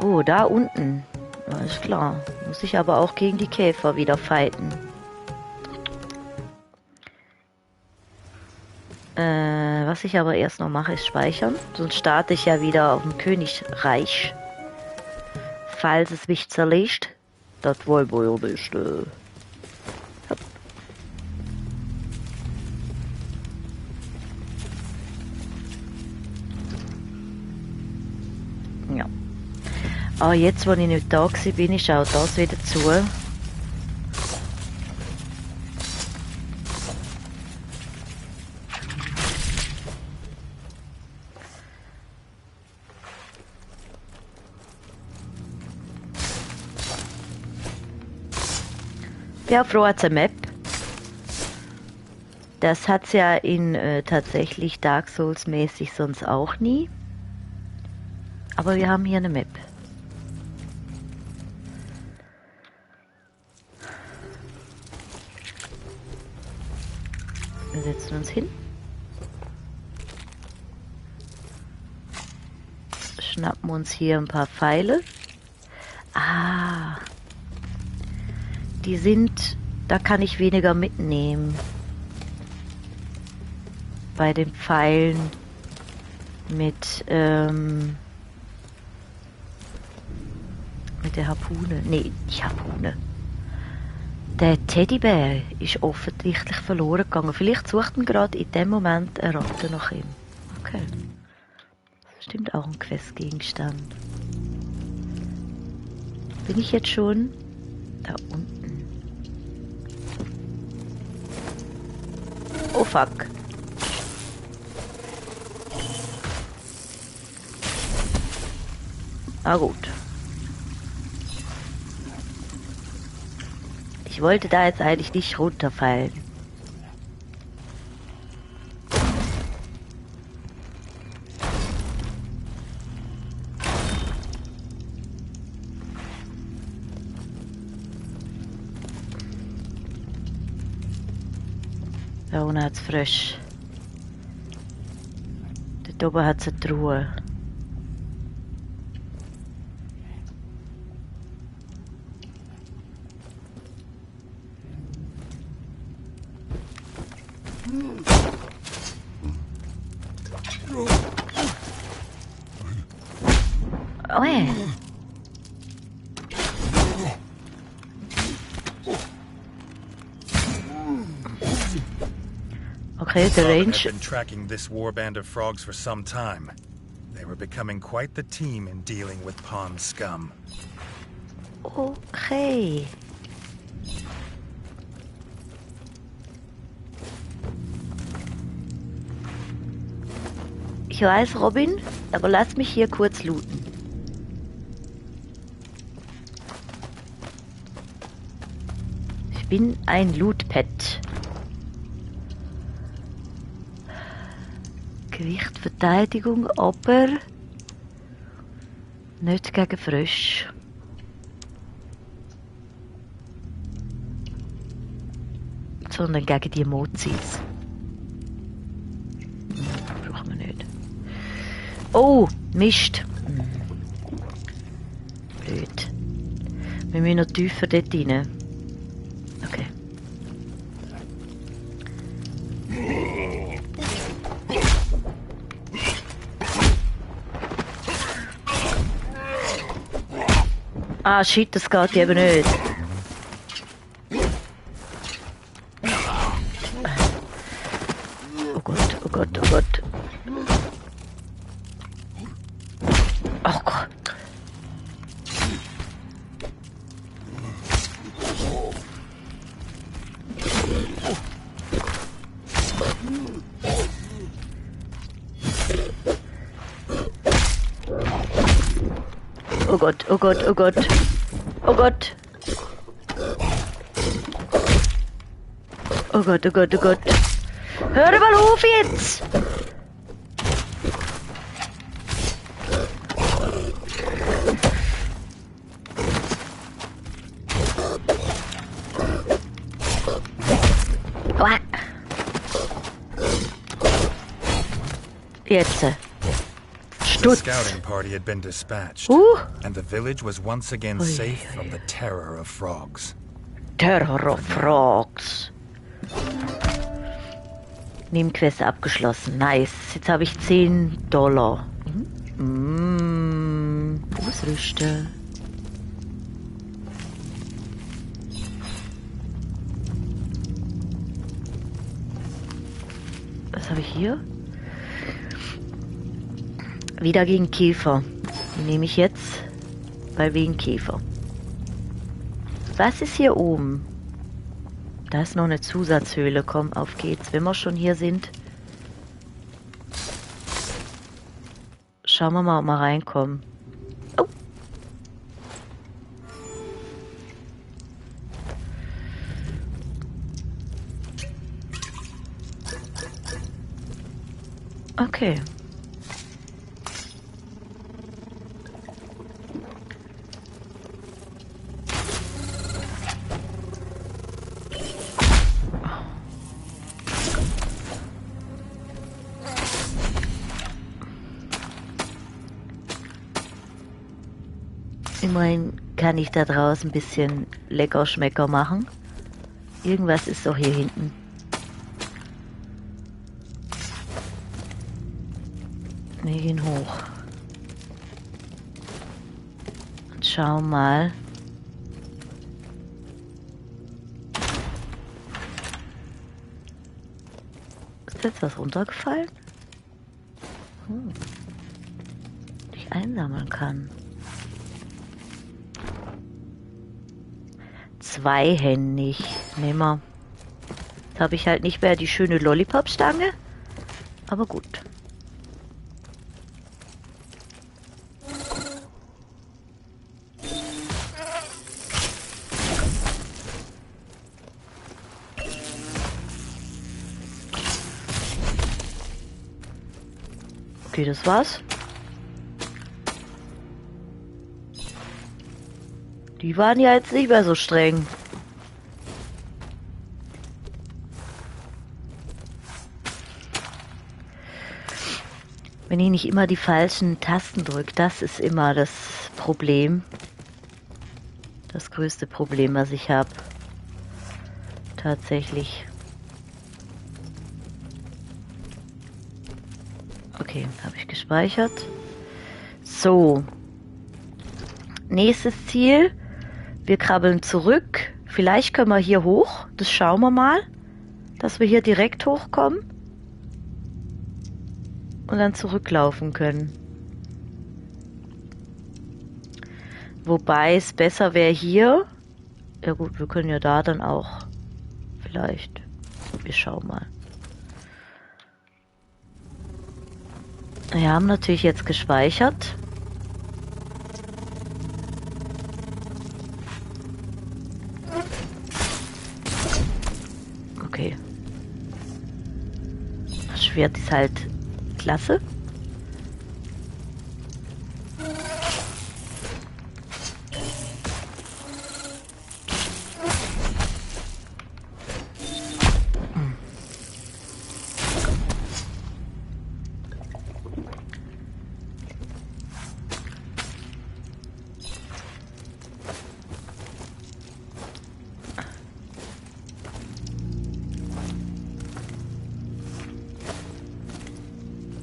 Oh, da unten. Alles klar. Muss ich aber auch gegen die Käfer wieder fighten. Was ich aber erst noch mache, ist speichern. Sonst starte ich ja wieder auf dem Königreich. Falls es mich zerlegt. Das wohl nicht. Ja. Aber jetzt, wo ich nicht da war, bin ich auch das wieder zu. Ja, froh als eine Map. Das hat's ja in tatsächlich Dark Souls mäßig sonst auch nie. Aber wir haben hier eine Map. Wir setzen uns hin. Schnappen uns hier ein paar Pfeile. Ah. Die sind, da kann ich weniger mitnehmen. Bei den Pfeilen mit der Harpune. Nee, nicht Harpune. Der Teddybär ist offensichtlich verloren gegangen. Vielleicht sucht man gerade in dem Moment eine Ratte nach ihm. Okay. Das ist bestimmt auch ein Questgegenstand. Bin ich jetzt schon da unten? Oh fuck. Ah gut. Ich wollte da jetzt eigentlich nicht runterfallen. Da unten hat es frisch. Dort oben hat es eine Truhe. Oh ja. Okay, der Robin Range. had been tracking this warband of frogs for some time. They were becoming quite the team in dealing with pond scum. Okay. Ich weiß, Robin, aber lass mich hier kurz looten. Ich bin ein Loot-Pet. Gewicht, Verteidigung, aber nicht gegen Frösche. Sondern gegen die Mozis. Brauchen wir nicht. Oh, Mist. Blöd. Wir müssen noch tiefer dort rein. Okay. Ah, shit, das geht eben nicht. Oh Gott, oh Gott, oh Gott. Oh Gott. Oh Gott, oh Gott, oh Gott. Oh Gott. Oh Gott, oh Gott, oh Gott. Hör mal auf jetzt! Aua. Jetzt. The scouting party had been dispatched, and the village was once again safe from the terror of frogs. Terror of Frogs. Nebenquest abgeschlossen. Nice. Jetzt habe ich $10. Ausrüste. Was habe ich hier? Wieder gegen Käfer. Die nehme ich jetzt, weil wegen Käfer. Was ist hier oben? Da ist noch eine Zusatzhöhle. Komm, auf geht's. Wenn wir schon hier sind, schauen wir mal, ob wir reinkommen. Oh. Okay. Immerhin kann ich da draußen ein bisschen lecker Schmecker machen. Irgendwas ist doch hier hinten. Wir gehen hoch. Und schauen mal. Ist jetzt was runtergefallen? Die ich einsammeln kann. Zweihändig. Nehmen wir. Jetzt habe ich halt nicht mehr die schöne Lollipop-Stange. Aber gut. Okay, das war's. Die waren ja jetzt nicht mehr so streng. Wenn ich nicht immer die falschen Tasten drücke, das ist immer das Problem. Das größte Problem, was ich habe. Tatsächlich. Okay, habe ich gespeichert. So. Nächstes Ziel. Wir krabbeln zurück. Vielleicht können wir hier hoch. Das schauen wir mal. dass wir hier direkt hochkommen und dann zurücklaufen können. Wobei es besser wäre hier. Ja gut, wir können ja da dann auch vielleicht. Wir schauen mal. Wir haben natürlich jetzt gespeichert. Okay. Das Schwert ist halt klasse.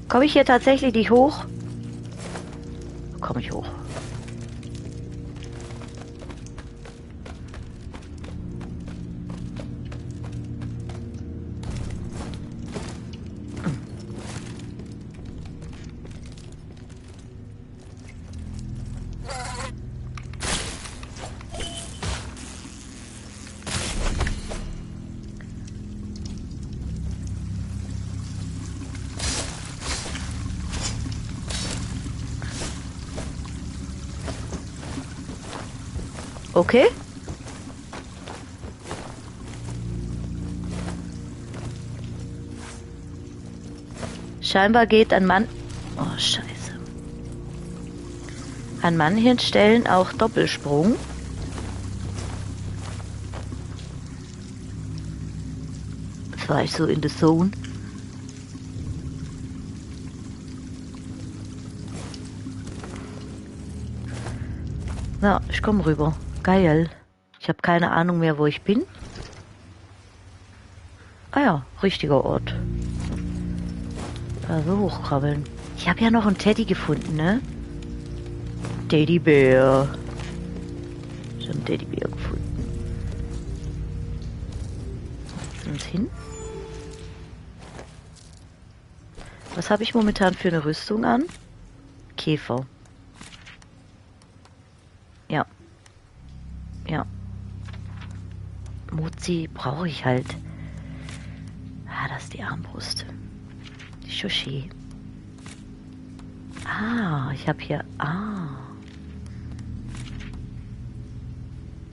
Komme ich hier tatsächlich nicht hoch? Komme ich hoch? Okay. Scheinbar geht ein Mann... Oh, scheiße. An manchen Stellen auch Doppelsprung. Jetzt war ich so in the zone. Ja, ich komme rüber. Geil. Ich habe keine Ahnung mehr, wo ich bin. Ah ja, richtiger Ort. Also hochkrabbeln. Ich habe ja noch einen Teddy gefunden, ne? Teddybär. Ich habe einen Teddybär gefunden. Setzen wir uns hin. Was habe ich momentan für eine Rüstung an? Käfer. Ja. Ja. Muzi brauche ich halt. Ah, das ist die Armbrust. Die Shoshi. Ah, ich habe hier... Ah,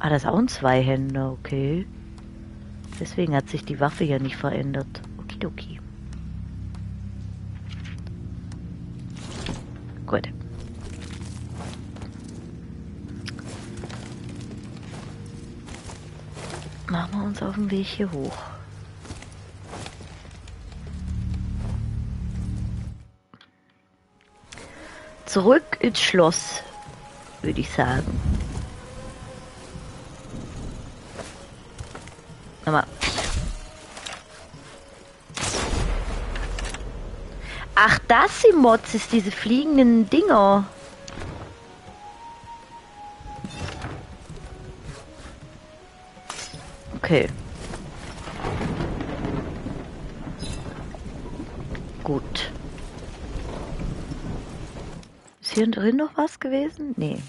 das ist auch ein Zweihänder, okay. Deswegen hat sich die Waffe ja nicht verändert. Okidoki. Gut. Machen wir uns auf den Weg hier hoch. Zurück ins Schloss, würde ich sagen. Aber ach, das sind Mods, ist diese fliegenden Dinger. Okay. Gut. Ist hier drin noch was gewesen? Nee.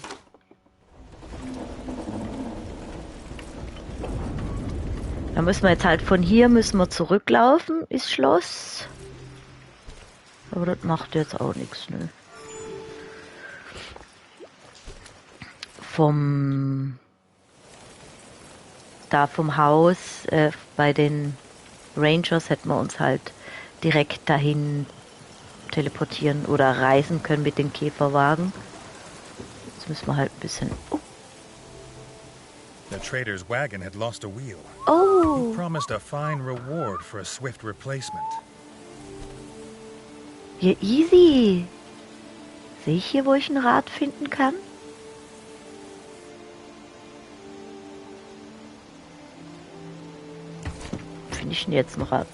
Dann müssen wir jetzt halt von hier müssen wir zurücklaufen, ins Schloss. Aber das macht jetzt auch nichts, ne? Vom Haus bei den Rangers hätten wir uns halt direkt dahin teleportieren oder reisen können mit dem Käferwagen. Jetzt müssen wir halt ein bisschen... Oh. The trader's wagon had lost a wheel. Oh. He promised a fine reward for a swift replacement. Ja, easy. Sehe ich hier, wo ich ein Rad finden kann? Finde ich denn jetzt ein Rad?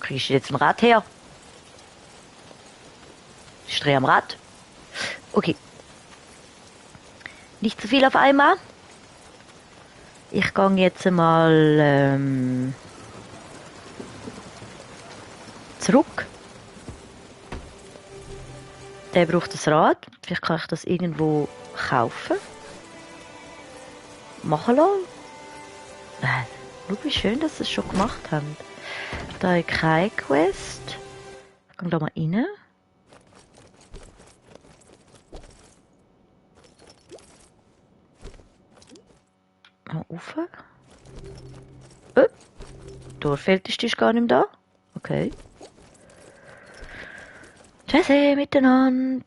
Kriegst du jetzt ein Rad her? Ich drehe am Rad. Okay. Nicht zu viel auf einmal. Ich gehe jetzt mal zurück. Der braucht das Rad. Vielleicht kann ich das irgendwo kaufen. Machen lassen. Schau, wie schön, dass sie es schon gemacht haben. Da ist keine Quest. Ich gehe da mal rein. Mal rauf. Torfältest ist gar nicht mehr da. Okay. Tschüss miteinander.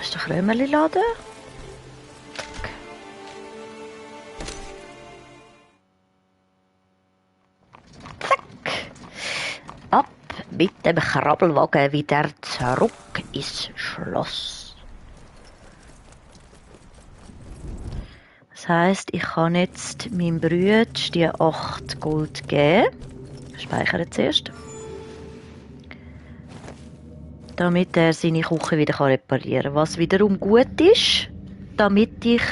Ist der Krömerli-Laden? Okay. Zack. Ab mit dem Krabbelwagen wieder zurück ins Schloss. Das heisst, ich kann jetzt meinem Bruder die 8 Gold geben. Speichere zuerst. Damit er seine Küche wieder reparieren kann. Was wiederum gut ist, damit ich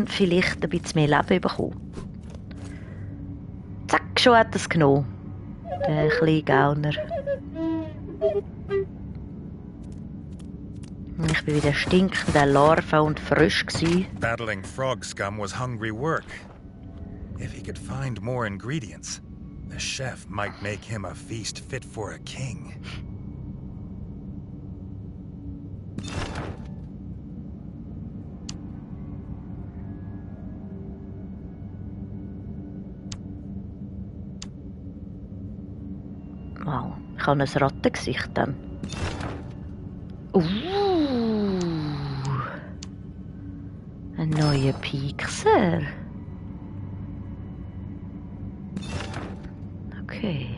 vielleicht ein bisschen mehr Leben bekommen. Zack, schon hat er es genommen. Der kleine Gauner. Ich bin wieder stinkender Larve und frisch gsi. Battling frog scum was hungry work. If he could find more ingredients, the chef might make him a feast fit for a king. Wow, ich habe ein Rattengesicht dann. Ein neuer Piekser. Okay.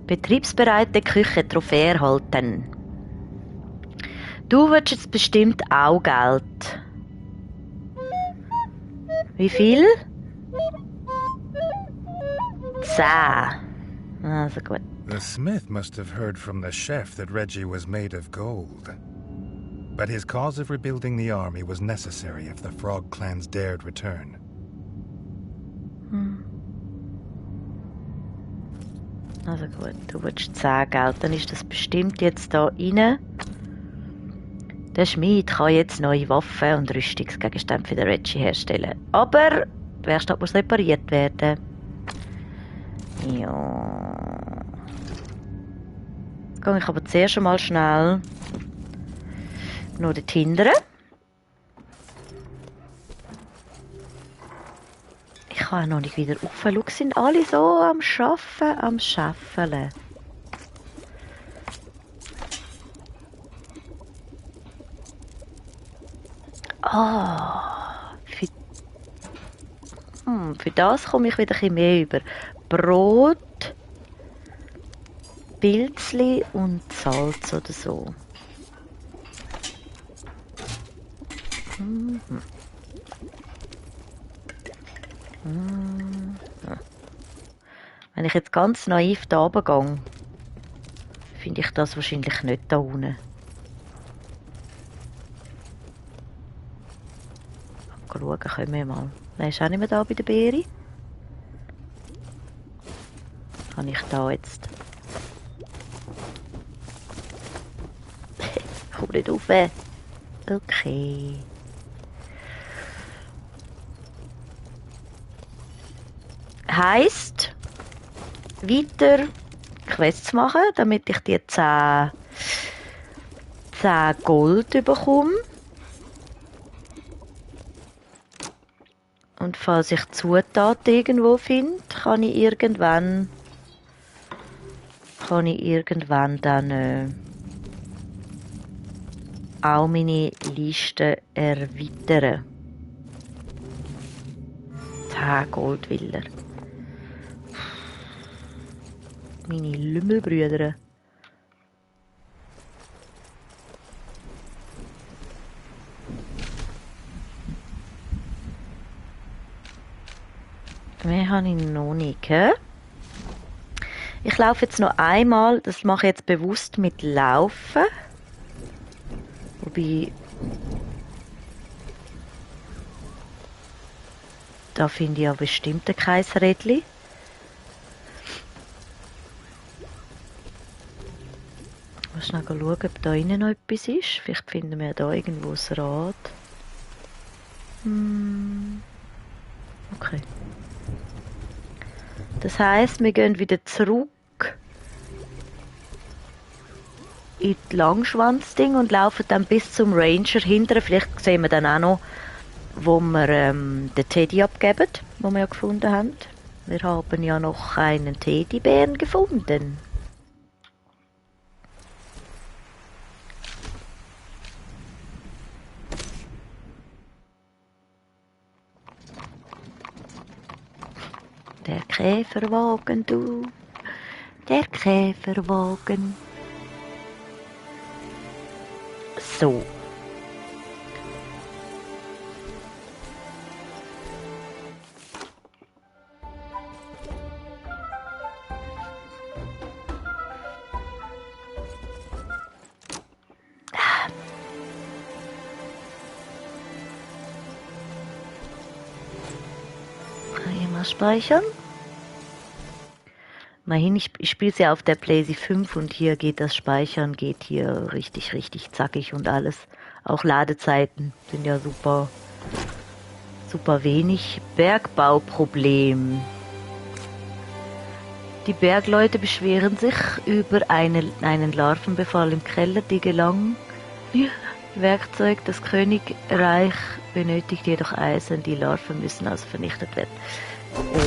Betriebsbereite Küche, Trophäe erhalten. Du willst jetzt bestimmt auch Geld. Wie viel? 10. Also gut. The smith must have heard from the chef that Reggie was made of gold. But his cause of rebuilding the army was necessary if the frog clans dared return. Also gut, du willst 10 Geld, dann ist das bestimmt jetzt da rein. Der Schmied kann jetzt neue Waffen und Rüstungsgegenstände für den Reggie herstellen. Aber die Werkstatt muss repariert werden. Ja. Jetzt gehe ich aber zuerst einmal schnell noch dorthin. Ich kann noch nicht wieder rauf. Schau, sind alle so am Arbeiten, am Schaffeln. Für das komme ich wieder ein bisschen mehr über. Brot, Pilzli und Salz oder so. Wenn ich jetzt ganz naiv da runtergehe, finde ich das wahrscheinlich nicht da unten. Schauen, können wir mal. Nein, ist auch nicht mehr da bei der Beere. Kann ich da jetzt... Komm nicht rauf. Okay. Heisst, weiter Quests machen, damit ich die 10 Gold bekomme. Und falls ich Zutaten irgendwo finde, kann ich irgendwann dann auch meine Liste erweitern. 10 Gold will er. Meine Lümmelbrüder. habe ich noch nicht, gell? Ich laufe jetzt noch einmal, das mache ich jetzt bewusst mit Laufen. Wobei, da finde ich ja bestimmt kein Rädchen. Ich muss schnell schauen, ob da innen noch etwas ist. Vielleicht finden wir da irgendwo ein Rad. Okay. Das heisst, wir gehen wieder zurück in die Langschwanzding und laufen dann bis zum Ranger hinterher. Vielleicht sehen wir dann auch noch, wo wir den Teddy abgeben, den wir ja gefunden haben. Wir haben ja noch einen Teddybären gefunden. Der Käferwagen, du. Der Käferwagen. So. Hier mal speichern. Immerhin, ich spiele es ja auf der PlayStation 5 und hier geht das Speichern, geht hier richtig, richtig zackig und alles. Auch Ladezeiten sind ja super, super wenig. Bergbauproblem. Die Bergleute beschweren sich über einen Larvenbefall im Keller. Die gelangen. Werkzeug, das Königreich benötigt jedoch Eisen. Die Larven müssen also vernichtet werden.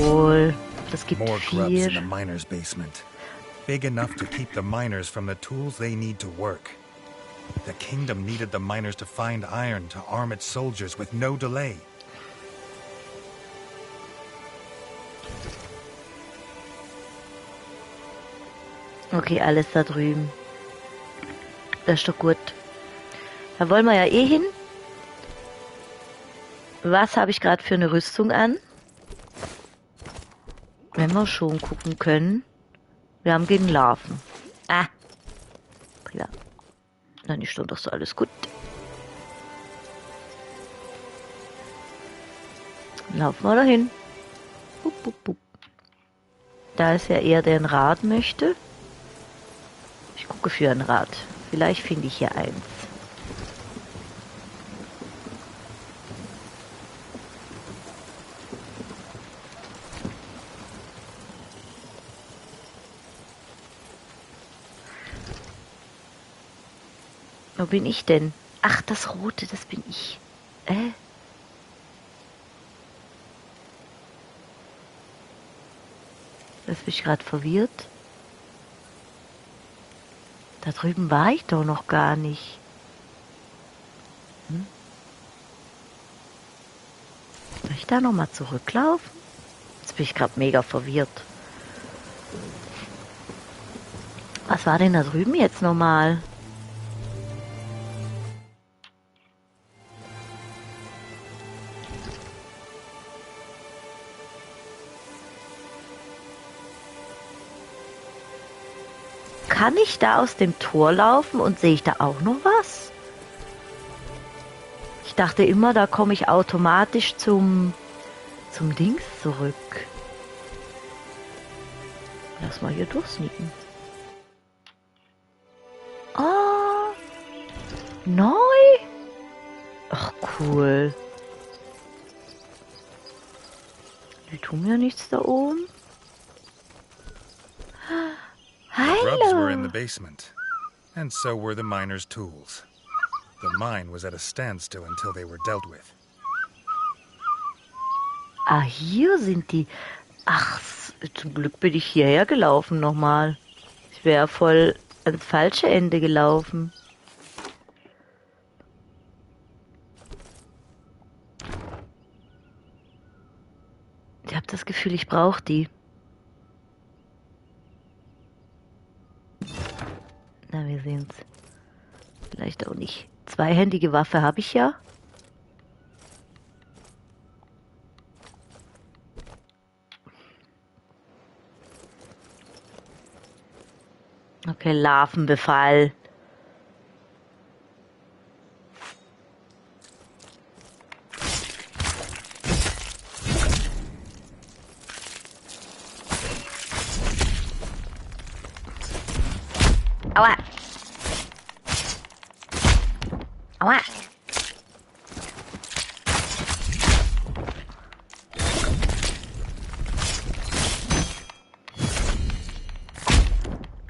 Oh, das gibt More grubs in the 4. miners' basement. Big enough to keep the miners from the tools they need to work. The kingdom needed the miners to find iron to arm its soldiers with no delay. Okay, alles da drüben. Das ist doch gut. Da wollen wir ja eh hin. Was habe ich gerade für eine Rüstung an? Wenn wir schon gucken können. Wir haben gegen Larven. Ah. Ja. Dann ist doch so alles gut. Laufen wir dahin. Bup, bup, bup. Da ist ja eher der ein Rad möchte. Ich gucke für ein Rad. Vielleicht finde ich hier eins. Wo bin ich denn? Ach, das Rote, das bin ich. Das bin ich gerade verwirrt. Da drüben war ich doch noch gar nicht. Soll ich da nochmal zurücklaufen? Jetzt bin ich gerade mega verwirrt. Was war denn da drüben jetzt nochmal? Kann ich da aus dem Tor laufen und sehe ich da auch noch was? Ich dachte immer, da komme ich automatisch zum Dings zurück. Lass mal hier durchsneaken. Ah, neu? Ach, cool. Die tun mir nichts da oben. The grubs were in the Hallo. basement, and so were the miners' tools. The mine was at a standstill until they were dealt with. Ah, hier sind die. Ach, zum Glück bin ich hierher gelaufen nochmal. Ich wäre voll ans falsche Ende gelaufen. Ich habe das Gefühl, ich brauche die. Na, wir sehen's. Vielleicht auch nicht. Zweihändige Waffe habe ich ja. Okay, Larvenbefall. Aua. Aua.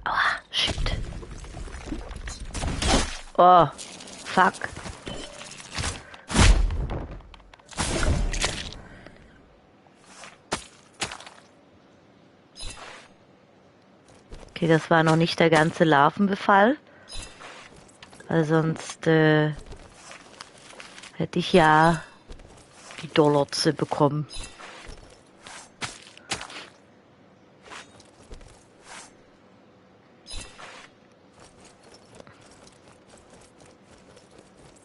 Aua, shit. Oh, fuck. Okay, das war noch nicht der ganze Larvenbefall. Weil sonst hätte ich ja die Dollotze bekommen.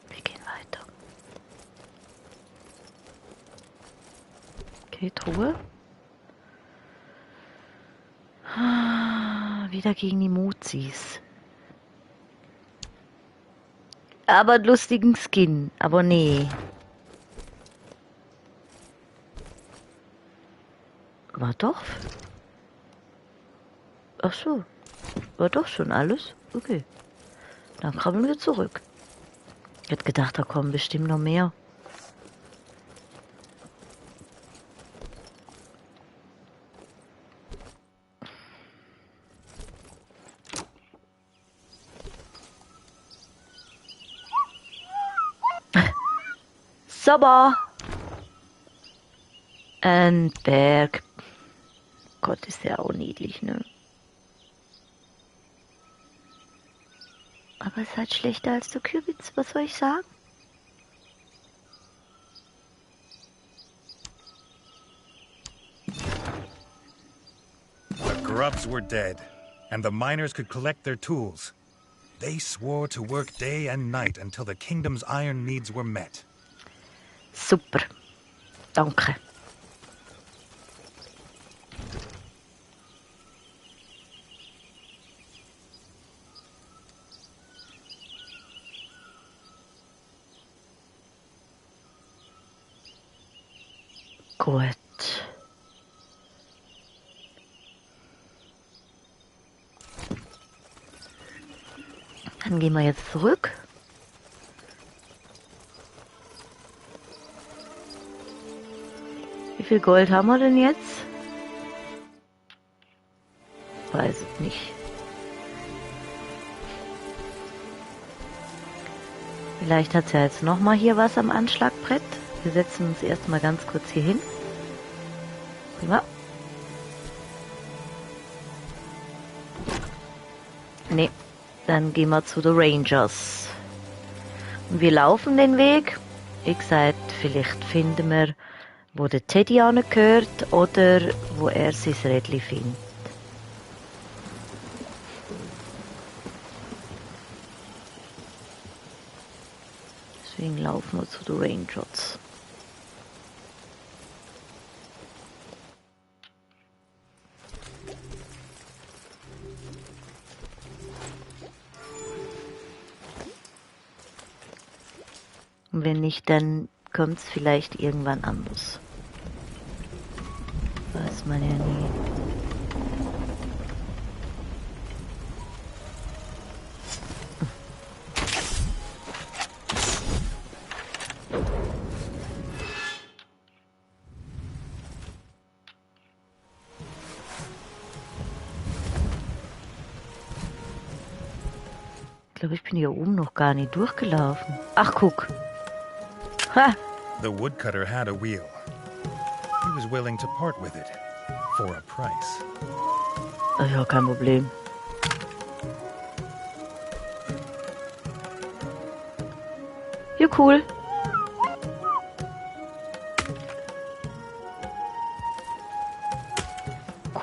Wir gehen weiter. Okay, Truhe. Wieder gegen die Mozis. Aber einen lustigen Skin. Aber nee. War doch. Ach so. War doch schon alles? Okay. Dann krabbeln wir zurück. Ich hätte gedacht, da kommen bestimmt noch mehr. Sauber. Ein Berg. Gott, ist der auch niedlich, ne? Aber es ist halt schlechter als der Kürbis, was soll ich sagen? The grubs were dead, and the miners could collect their tools. They swore to work day and night until the kingdom's iron needs were met. Super. Danke. Gut. Dann gehen wir jetzt zurück. Wie viel Gold haben wir denn jetzt? Weiß es nicht. Vielleicht hat sie ja jetzt nochmal hier was am Anschlagbrett. Wir setzen uns erstmal ganz kurz hier hin. Prima. Nee, dann gehen wir zu den Rangers. Und wir laufen den Weg. Wie gesagt, vielleicht finden wir, wo der Teddy angehört oder wo er sein Rädchen findet. Deswegen laufen wir zu den Rangers. Und wenn nicht, dann kommt es vielleicht irgendwann anders. Weiß man ja nie. Ich glaube, ich bin hier oben noch gar nicht durchgelaufen. Ach, guck. Ha! The woodcutter had a wheel. He was willing to part with it for a price. Ach ja, kein Problem. Ja, cool.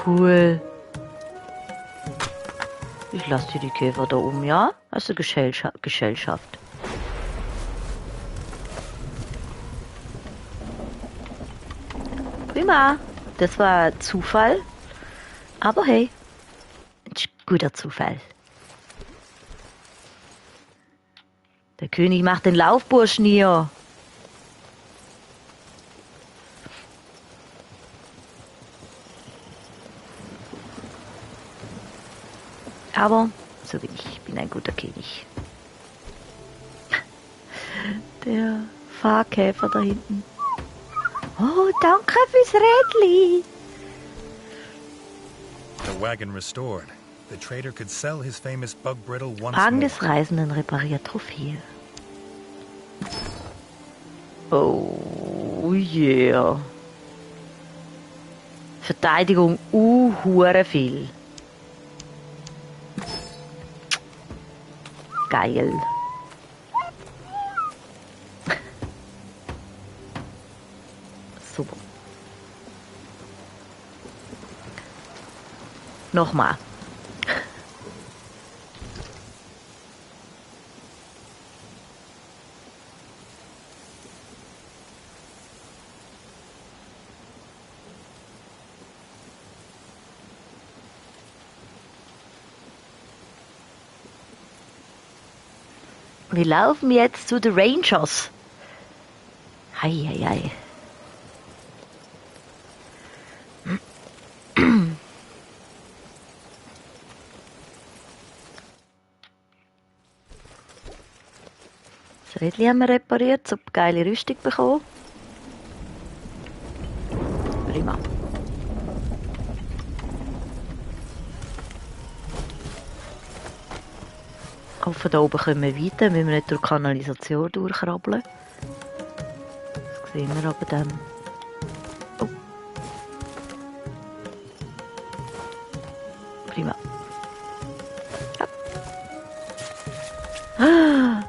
Cool. Ich lasse dir die Käfer da oben, ja? Hast du Gesellschaft. Prima. Das war Zufall. Aber hey, guter Zufall. Der König macht den Laufburschen hier. Aber so bin ich. Ich bin ein guter König. Der Fahrkäfer da hinten. Oh, danke fürs Rädli. The wagon restored. The trader could sell his famous bug brittle once Wagen more. des Reisenden repariert Trophäe. Oh yeah. Verteidigung, hure viel. Geil. Super. Nochmal. Wir laufen jetzt zu den Rangers. Hei, hei, hei. Das Rädchen haben wir repariert, so eine geile Rüstung bekommen. Prima. Ich hoffe, da oben kommen wir weiter, müssen wir nicht durch die Kanalisation durchkrabbeln. Das sehen wir aber dann. Oh. Prima. Ja. Ah.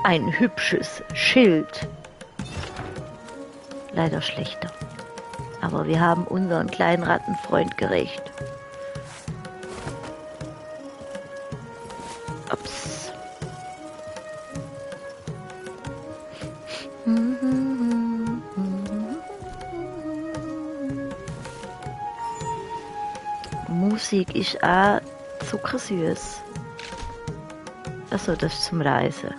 Ein hübsches Schild. Leider schlechter. Aber wir haben unseren kleinen Rattenfreund gerecht. Ups. Musik ist auch zuckersüß. Achso, das ist zum Reisen.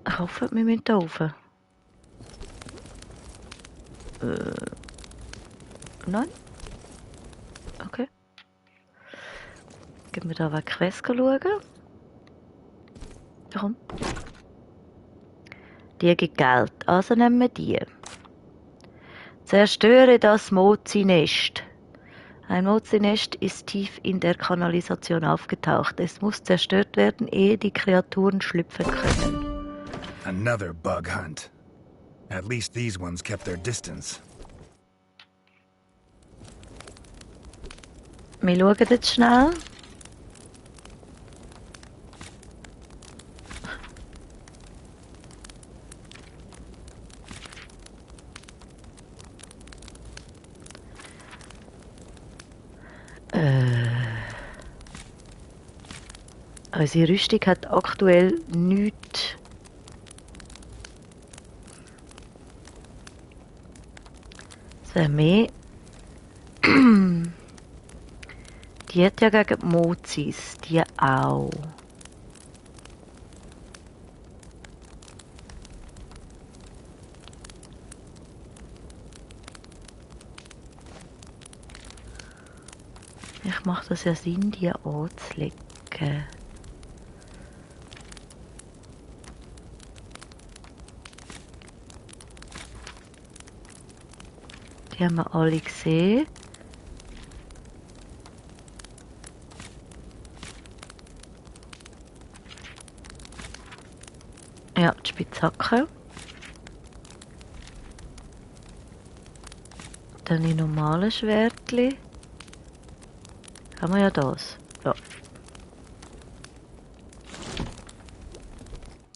Ich hoffe, wir müssen da rauf. Nein? Okay. Gehen wir da weg Quest schauen. Komm. Die gibt Geld, also nehmen wir die. Zerstöre das Mozi-Nest. Ein Mozi-Nest ist tief in der Kanalisation aufgetaucht. Es muss zerstört werden, ehe die Kreaturen schlüpfen können. Another bug hunt. At least these ones kept their distance. Wir schauen jetzt schnell. Unsere Rüstung hat aktuell nichts. Es wäre mehr. Die hat ja gegen die Mozis, die auch. Ich mache das ja Sinn, die anzulegen. Die haben wir alle gesehen. Ja, die Spitzhacke. Dann die normalen Schwertli. Haben wir ja das. Ja.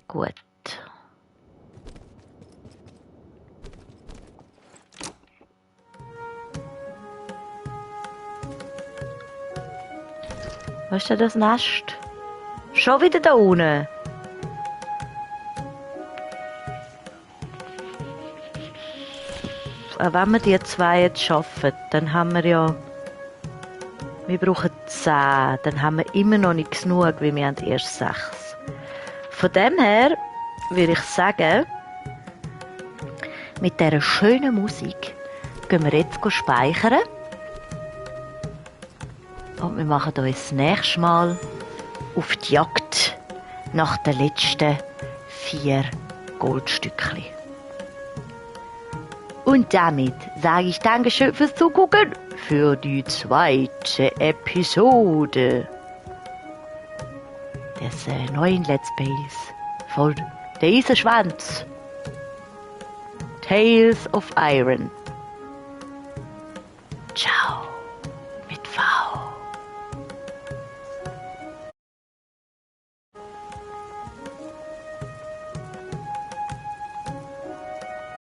Gut. Was ist denn das Nest? Schon wieder da unten. Wenn wir die 2 jetzt schaffen, dann haben wir ja... Wir brauchen 10. Dann haben wir immer noch nicht genug, weil wir haben erst 6. Von dem her würde ich sagen, mit dieser schönen Musik gehen wir jetzt speichern. Und wir machen uns das nächste Mal auf die Jagd nach den letzten 4 Goldstückchen. Und damit sage ich Dankeschön fürs Zugucken für die 2. Episode des neuen Let's Plays von der Eisenschwanz. Tales of Iron.